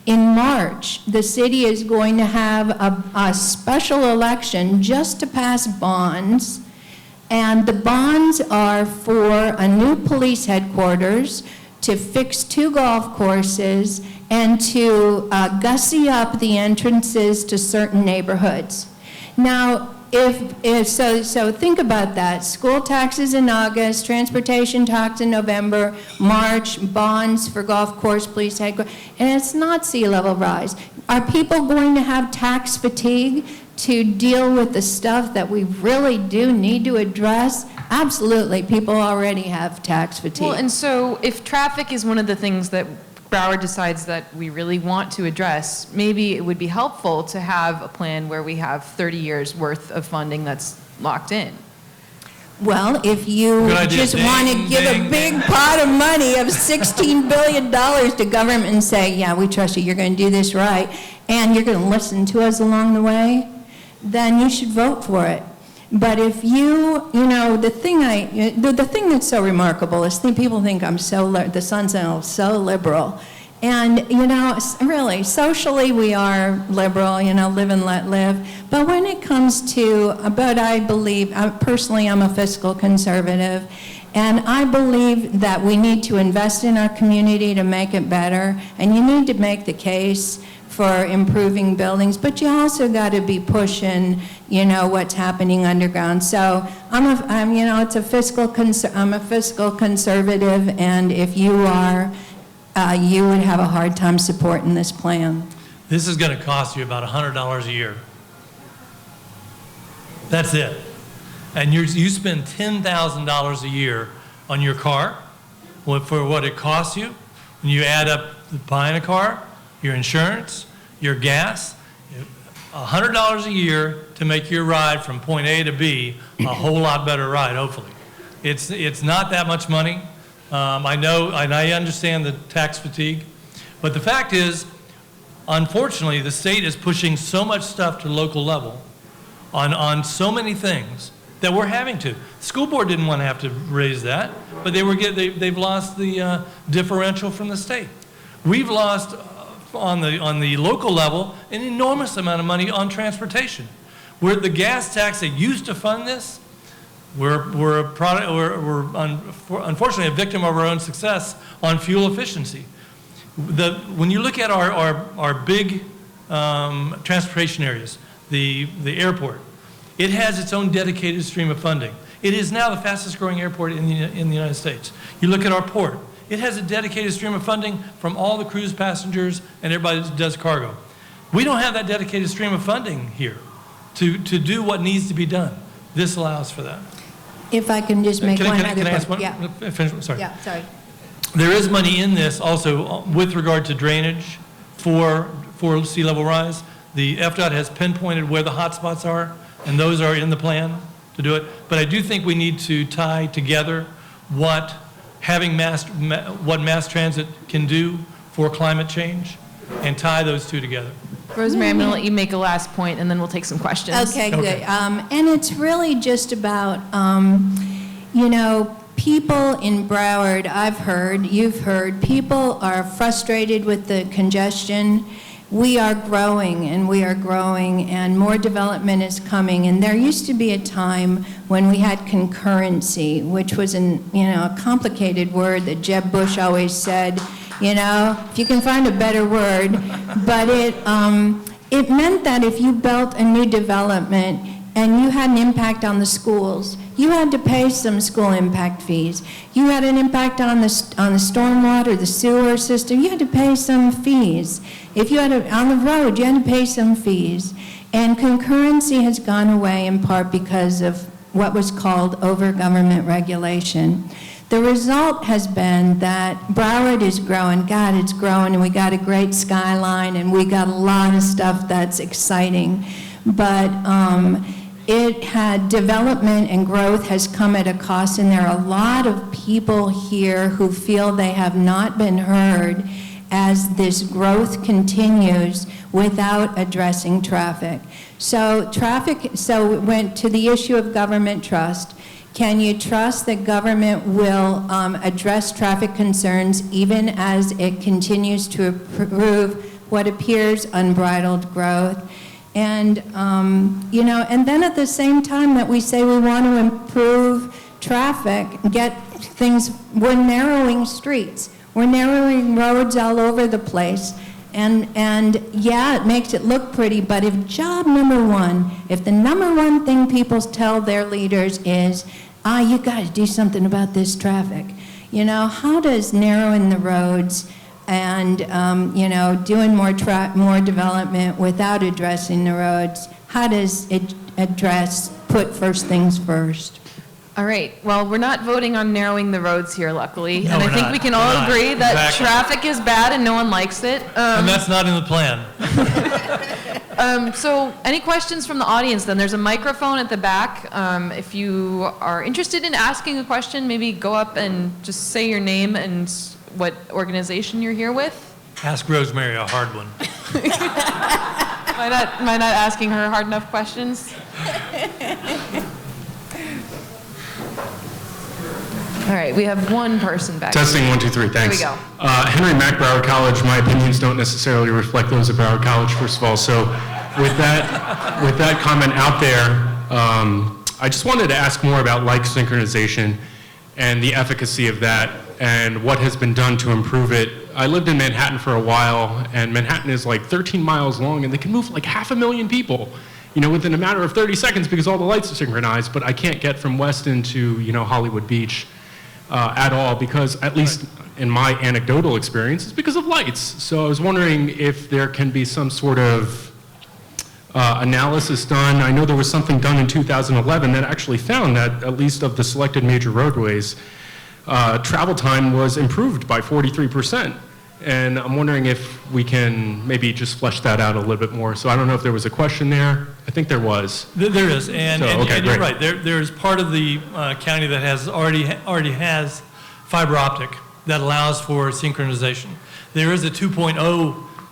In March, the city is going to have a special election just to pass bonds. And the bonds are for a new police headquarters, to fix 2 golf courses, and to gussy up the entrances to certain neighborhoods. Now, so think about that. School taxes in August, transportation tax in November, March, bonds for golf course, police headquarters, and it's not sea level rise. Are people going to have tax fatigue to deal with the stuff that we really do need to address? Absolutely. People already have tax fatigue. Well, and so if traffic is one of the things that Broward decides that we really want to address, maybe it would be helpful to have a plan where we have 30 years worth of funding that's locked in. Well, if you just want to give a big pot of money of $16 billion to government and say, yeah, we trust you, you're going to do this right, and you're going to listen to us along the way, then you should vote for it. But if the thing that's so remarkable is people think I'm the Sun Sentinel is so liberal. And, really, socially we are liberal, live and let live. But when it comes to, I believe, personally I'm a fiscal conservative, and I believe that we need to invest in our community to make it better, and you need to make the case for improving buildings, but you also got to be pushing, what's happening underground. So I'm a fiscal conservative, and if you are, you would have a hard time supporting this plan. This is going to cost you about $100 a year. That's it. And you spend $10,000 a year on your car for what it costs you. When you add up buying a car, your insurance, your gas, $100 a year to make your ride from point A to B a whole lot better ride, hopefully. It's not that much money. I know, and I understand the tax fatigue, but the fact is, unfortunately, the state is pushing so much stuff to local level on so many things that we're having to. The school board didn't want to have to raise that, but they've lost the differential from the state. We've lost on the local level an enormous amount of money on transportation. Where the gas tax that used to fund this, we're unfortunately a victim of our own success on fuel efficiency. When you look at our big transportation areas, the airport, it has its own dedicated stream of funding. It is now the fastest growing airport in the United States. You look at our port, it has a dedicated stream of funding from all the cruise passengers and everybody that does cargo. We don't have that dedicated stream of funding here to do what needs to be done. This allows for that. If I can just make one other Can I ask one? Yeah. Finish, sorry. Yeah, sorry. There is money in this also with regard to drainage for sea level rise. The FDOT has pinpointed where the hot spots are, and those are in the plan to do it. But I do think we need to tie together what mass transit can do for climate change and tie those two together. Rosemary, I'm going to let you make a last point, and then we'll take some questions. Okay, good. And it's really just about, people in Broward, I've heard, you've heard, people are frustrated with the congestion. We are growing, and more development is coming. And there used to be a time when we had concurrency, which was a complicated word that Jeb Bush always said, if you can find a better word. But it meant that if you built a new development and you had an impact on the schools, you had to pay some school impact fees. You had an impact on the stormwater, the sewer system, you had to pay some fees. If you had on the road, you had to pay some fees. And concurrency has gone away in part because of what was called over-government regulation. The result has been that Broward is growing. God, it's growing, and we got a great skyline, and we got a lot of stuff that's exciting. But it had development and growth has come at a cost, and there are a lot of people here who feel they have not been heard as this growth continues without addressing traffic. So it went to the issue of government trust. Can you trust that government will address traffic concerns even as it continues to approve what appears unbridled growth? And, and then at the same time that we say we want to improve traffic, get things, we're narrowing streets. We're narrowing roads all over the place. And yeah, it makes it look pretty, but if the number one thing people tell their leaders is, you got to do something about this traffic. How does narrowing the roads and, doing more development without addressing the roads, how does it put first things first? All right, well, we're not voting on narrowing the roads here, luckily. No, and I we're think not. we can We're all not. agree that Exactly. traffic is bad and no one likes it. And that's not in the plan. So any questions from the audience then? There's a microphone at the back. If you are interested in asking a question, maybe go up and just say your name and what organization you're here with. Ask Rosemary a hard one. Am I not asking her hard enough questions? All right, we have one person back. Testing, 1, 2, 3, thanks. Here we go. Henry Mack, Broward College. My opinions don't necessarily reflect those of Broward College, first of all. So with that comment out there, I just wanted to ask more about like synchronization and the efficacy of that and what has been done to improve it. I lived in Manhattan for a while, and Manhattan is like 13 miles long, and they can move like 500,000 people, within a matter of 30 seconds because all the lights are synchronized, but I can't get from Weston to, Hollywood Beach at all because, at least in my anecdotal experience, it's because of lights. So I was wondering if there can be some sort of analysis done. I know there was something done in 2011 that actually found that, at least of the selected major roadways, travel time was improved by 43%. And I'm wondering if we can maybe just flesh that out a little bit more. So I don't know if there was a question there. I think there was. There is, and you're great. right. There's part of the county that has already has fiber optic that allows for synchronization. There is a 2.0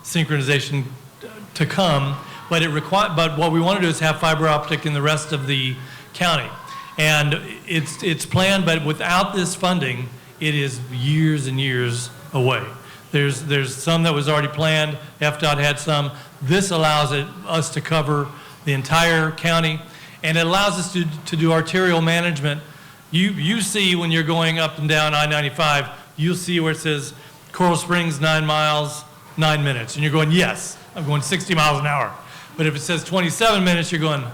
synchronization to come, but but what we want to do is have fiber optic in the rest of the county, and it's planned, but without this funding, it is years and years away. There's some that was already planned. FDOT had some. This allows us to cover the entire county, and it allows us to do arterial management. You see when you're going up and down I-95, you'll see where it says Coral Springs 9 miles, 9 minutes, and you're going, yes, I'm going 60 miles an hour. But if it says 27 minutes, you're going,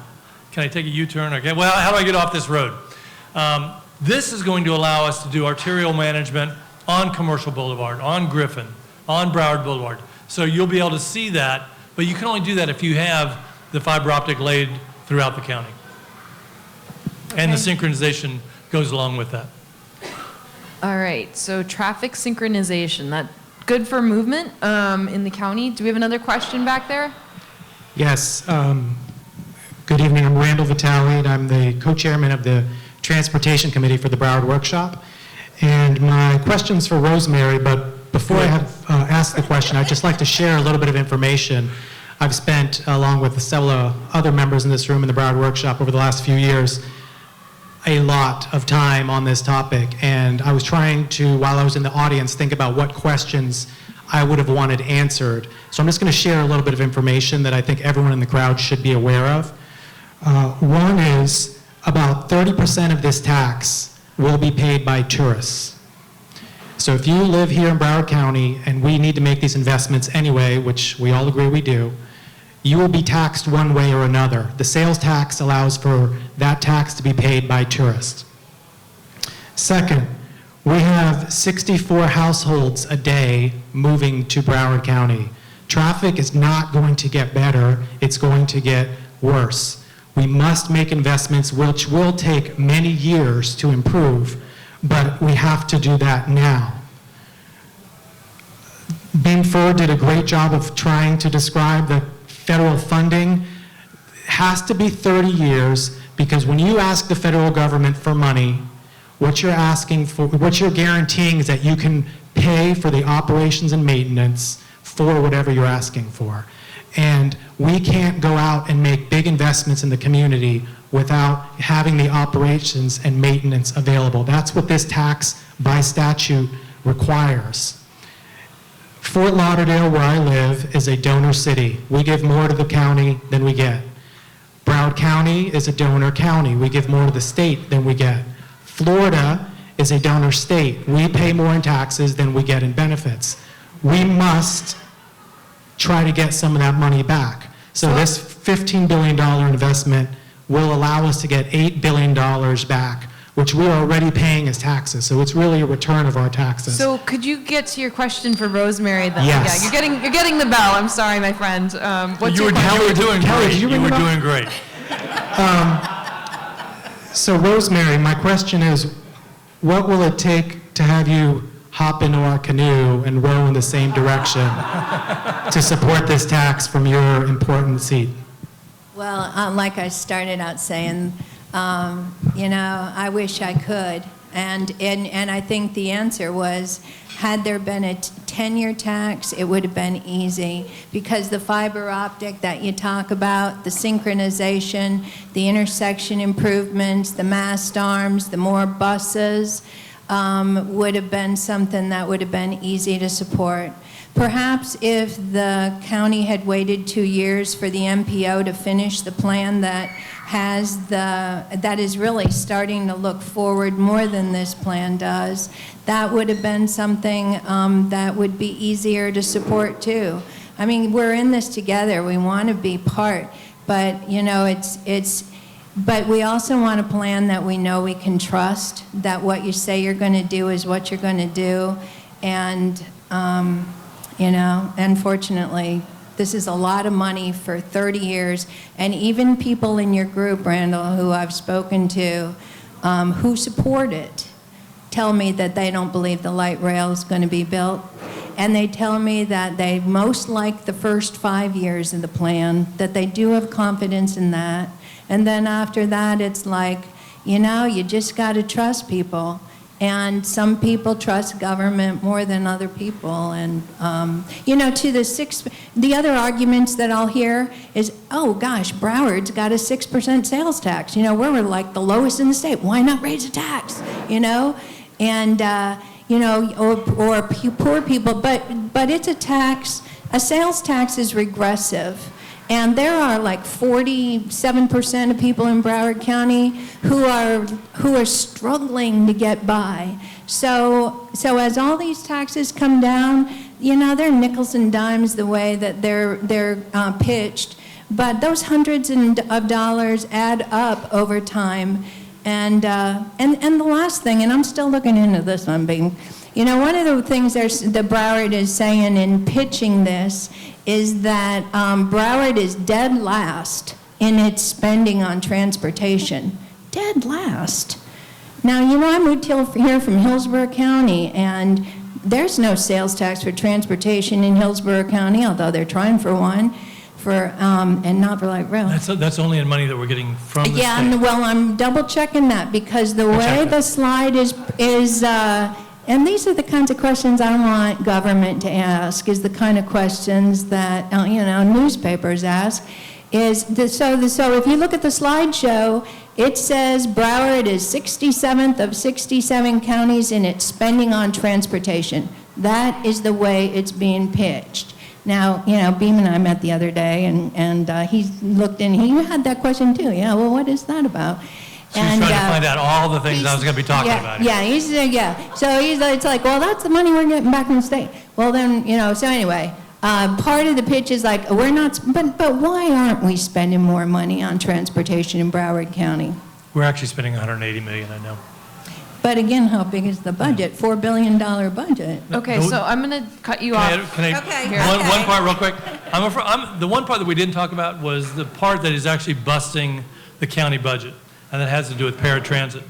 can I take a U-turn? Okay, well, how do I get off this road? This is going to allow us to do arterial management on Commercial Boulevard, on Griffin, on Broward Boulevard. So you'll be able to see that, but you can only do that if you have the fiber optic laid throughout the county. And the synchronization goes along with that. All right, so traffic synchronization, that good for movement in the county. Do we have another question back there? Yes. Good evening. I'm Randall Vitale, and I'm the co-chairman of the Transportation Committee for the Broward Workshop. And my question's for Rosemary, but before I have asked the question, I'd just like to share a little bit of information. I've spent, along with several other members in this room in the Broward Workshop over the last few years, a lot of time on this topic. And I was trying to, while I was in the audience, think about what questions I would have wanted answered. So I'm just going to share a little bit of information that I think everyone in the crowd should be aware of. One is about 30% of this tax will be paid by tourists. So if you live here in Broward County and we need to make these investments anyway, which we all agree we do, you will be taxed one way or another. The sales tax allows for that tax to be paid by tourists. Second, we have 64 households a day moving to Broward County. Traffic is not going to get better, it's going to get worse. We must make investments which will take many years to improve, but we have to do that now. Beam Fur did a great job of trying to describe the federal funding. It has to be 30 years, because when you ask the federal government for money, what you're asking for, what you're guaranteeing is that you can pay for the operations and maintenance for whatever you're asking for. And we can't go out and make big investments in the community without having the operations and maintenance available. That's what this tax by statute requires. Fort Lauderdale, where I live, is a donor city. We give more to the county than we get. Broward County is a donor county. We give more to the state than we get. Florida is a donor state. We pay more in taxes than we get in benefits. We must try to get some of that money back. So this $15 billion investment will allow us to get $8 billion back, which we are already paying as taxes. So it's really a return of our taxes. So could you get to your question for Rosemary then? Yes. Yeah, you're getting the bell. I'm sorry, my friend. What's your question? You were doing Kelly, great. did you You ring were it up? doing great. So Rosemary, my question is, what will it take to have you hop into our canoe and row in the same direction to support this tax from your important seat? Well, like I started out saying, you know, I wish I could. And I think the answer was, had there been a 10-year tax, it would have been easy, because the fiber optic that you talk about, the synchronization, the intersection improvements, the mast arms, the more buses, would have been something that would have been easy to support. Perhaps if the county had waited 2 years for the MPO to finish the plan that is really starting to look forward more than this plan does, that would have been something that would be easier to support too. I mean, we're in this together. We want to be part, but you know, but we also want a plan that we know we can trust, that what you say you're going to do is what you're going to do. And, you know, unfortunately, this is a lot of money for 30 years. And even people in your group, Randall, who I've spoken to, who support it, tell me that they don't believe the light rail is going to be built. And they tell me that they most like the first 5 years of the plan, that they do have confidence in that. And then after that, it's like, you know, you just got to trust people. And some people trust government more than other people. And, you know, the other arguments that I'll hear is, oh gosh, Broward's got a 6% sales tax. You know, we're like the lowest in the state. Why not raise the tax? You know? And, you know, or poor people, but it's a tax. A sales tax is regressive. And there are like 47% of people in Broward County who are struggling to get by. So as all these taxes come down, you know, they're nickels and dimes the way that they're pitched. But those hundreds of dollars add up over time. And the last thing, and I'm still looking into this one, being, you know, one of the things that Broward is saying in pitching this is that Broward is dead last in its spending on transportation. Dead last. Now, you know, I moved here from Hillsborough County, and there's no sales tax for transportation in Hillsborough County, although they're trying for one, and not for light rail. That's only in money that we're getting from the state. Yeah, well, I'm double checking that, because the way the slide is and these are the kinds of questions I want government to ask, is the kind of questions that, you know, newspapers ask. So if you look at the slideshow, it says Broward is 67th of 67 counties in its spending on transportation. That is the way it's being pitched. Now, you know, Beam and I met the other day, and he looked in, he had that question too. Yeah, well, what is that about? She was trying to find out all the things I was going to be talking about. So it's like, well, that's the money we're getting back from the state. Well, then, you know, so anyway, part of the pitch is like, we're not, but why aren't we spending more money on transportation in Broward County? We're actually spending $180 million, I know. But again, how big is the budget? $4 billion budget. Okay, so I'm going to cut you off. Can I one part real quick? The one part that we didn't talk about was the part that is actually busting the county budget, and that has to do with paratransit.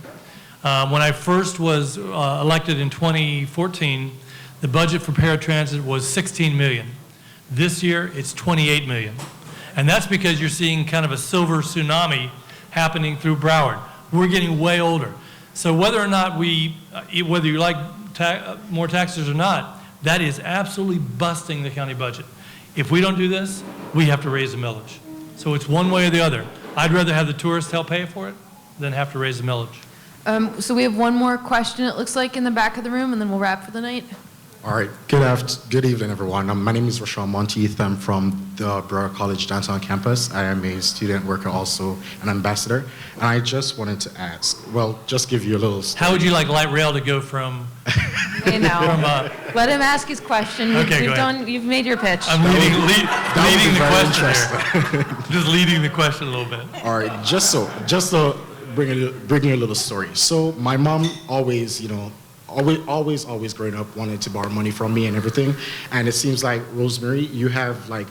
When I first was elected in 2014, the budget for paratransit was 16 million. This year, it's 28 million. And that's because you're seeing kind of a silver tsunami happening through Broward. We're getting way older. So whether or not whether you like more taxes or not, that is absolutely busting the county budget. If we don't do this, we have to raise the millage. So it's one way or the other. I'd rather have the tourists help pay for it than have to raise the millage. So we have one more question, it looks like, in the back of the room, and then we'll wrap for the night. All right. Good evening, everyone. My name is Rashawn Monteith. I'm from the Broward College downtown campus. I am a student worker, also an ambassador. And I just wanted to ask, well, just give you a little story. How would you like light rail to go from? You know, let him ask his question. Okay, go ahead. You've made your pitch. I'm leading the very question here. Just leading the question a little bit. All right. Just to bring you a little story. So my mom always, always growing up wanted to borrow money from me and everything. And it seems like, Rosemary, you have like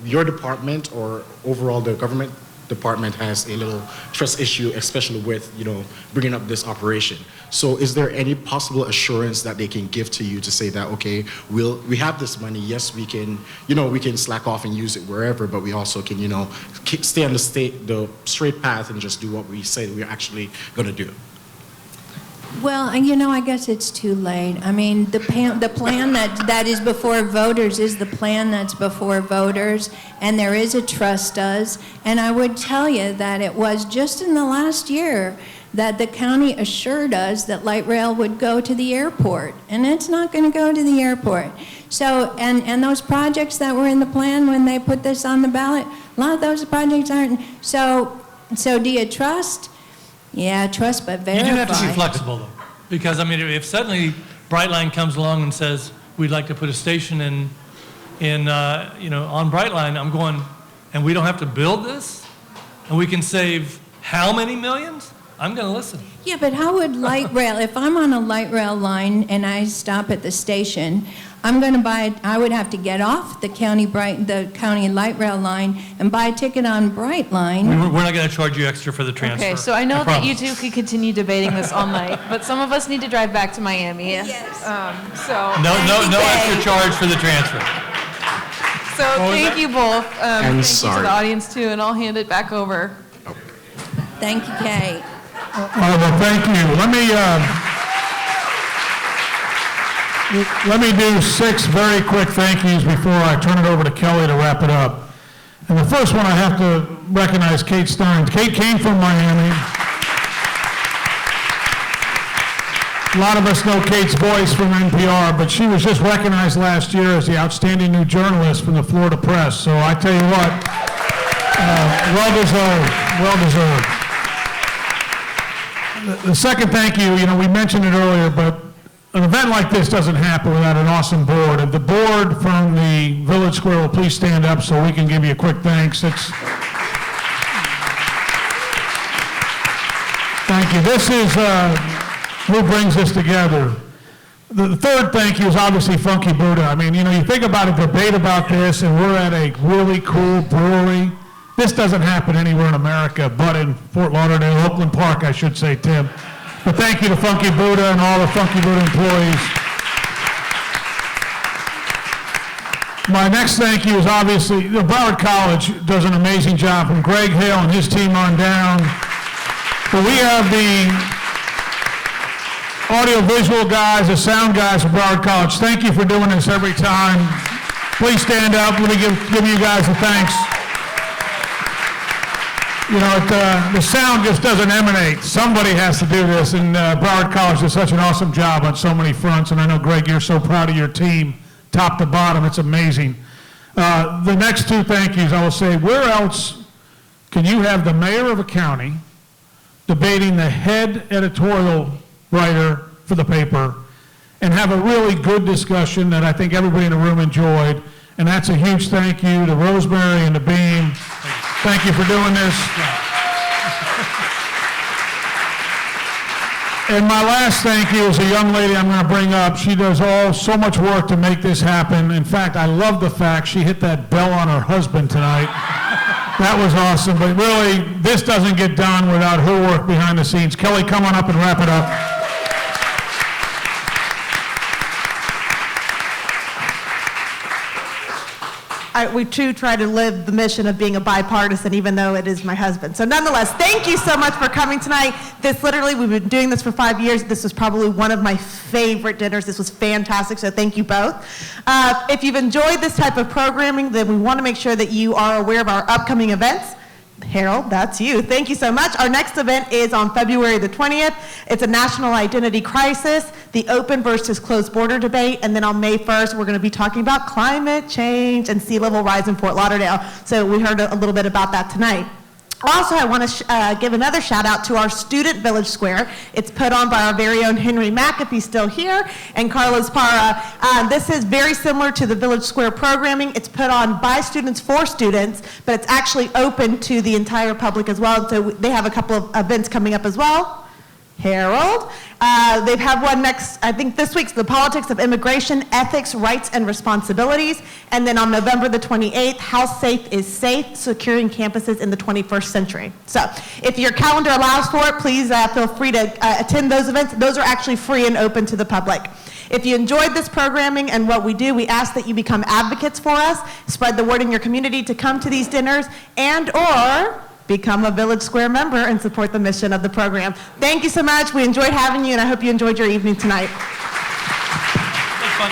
your department or overall the government department has a little trust issue, especially with, bringing up this operation. So is there any possible assurance that they can give to you to say that, okay, we have this money, yes, we can, we can slack off and use it wherever, but we also can, stay on the straight path and just do what we say we're actually going to do? Well, I guess it's too late. I mean, the plan that is before voters is the plan that's before voters, and there is a trust us. And I would tell you that it was just in the last year that the county assured us that light rail would go to the airport, and it's not going to go to the airport. So, and those projects that were in the plan when they put this on the ballot, a lot of those projects aren't. So do you trust? Yeah, trust but verify. You do have to be flexible, though, because, if suddenly Brightline comes along and says, we'd like to put a station on Brightline, I'm going, and we don't have to build this, and we can save how many millions? I'm going to listen. Yeah, but how would light rail, if I'm on a light rail line and I stop at the station, I would have to get off the county light rail line and buy a ticket on Brightline. We're not going to charge you extra for the transfer. Okay, so I know that you two could continue debating this all night, but some of us need to drive back to Miami. Yes. No extra charge for the transfer. So thank you both. Thank you to the audience too, and I'll hand it back over. Thank you, Kate. Well, thank you. Let me do 6 very quick thank yous before I turn it over to Kelly to wrap it up. And the first one I have to recognize Kate Stearns. Kate came from Miami. A lot of us know Kate's voice from NPR, but she was just recognized last year as the outstanding new journalist from the Florida Press. So I tell you what, well deserved. The second thank you, we mentioned it earlier, but an event like this doesn't happen without an awesome board. If the board from the Village Square will please stand up so we can give you a quick thanks. Thank you. This is who brings this together. The third thank you is obviously Funky Buddha. You think about a debate about this, and we're at a really cool brewery. This doesn't happen anywhere in America but in Fort Lauderdale, Oakland Park, I should say, Tim. But thank you to Funky Buddha and all the Funky Buddha employees. My next thank you is obviously, Broward College does an amazing job, from Greg Hale and his team on down. But we have the audio-visual guys, the sound guys from Broward College. Thank you for doing this every time. Please stand up. Let me give you guys a thanks. The sound just doesn't emanate. Somebody has to do this, and Broward College does such an awesome job on so many fronts, and I know, Greg, you're so proud of your team, top to bottom. It's amazing. The next 2 thank yous, I will say, where else can you have the mayor of a county debating the head editorial writer for the paper and have a really good discussion that I think everybody in the room enjoyed, and that's a huge thank you to Rosemary and to Beam. Thank you for doing this. And my last thank you is a young lady I'm going to bring up. She does so much work to make this happen. In fact, I love the fact she hit that bell on her husband tonight. That was awesome, but really, this doesn't get done without her work behind the scenes. Kelly, come on up and wrap it up. We too try to live the mission of being a bipartisan, even though it is my husband. So nonetheless, thank you so much for coming tonight. This literally, we've been doing this for 5 years. This was probably one of my favorite dinners. This was fantastic, so thank you both. If you've enjoyed this type of programming, then we want to make sure that you are aware of our upcoming events. Harold, that's you. Thank you so much. Our next event is on February the 20th. It's a national identity crisis, the open versus closed border debate, and then on May 1st, we're going to be talking about climate change and sea level rise in Fort Lauderdale. So we heard a little bit about that tonight. Also, I want to give another shout out to our Student Village Square. It's put on by our very own Henry Mack, if he's still here, and Carlos Parra. This is very similar to the Village Square programming. It's put on by students for students, but it's actually open to the entire public as well. So they have a couple of events coming up as well. Harold. They have one next, I think this week's the politics of immigration, ethics, rights, and responsibilities. And then on November the 28th, how safe is safe, securing campuses in the 21st century. So if your calendar allows for it, please feel free to attend those events. Those are actually free and open to the public. If you enjoyed this programming and what we do, we ask that you become advocates for us, spread the word in your community to come to these dinners, and or become a Village Square member and support the mission of the program. Thank you so much. We enjoyed having you, and I hope you enjoyed your evening tonight. That's fun.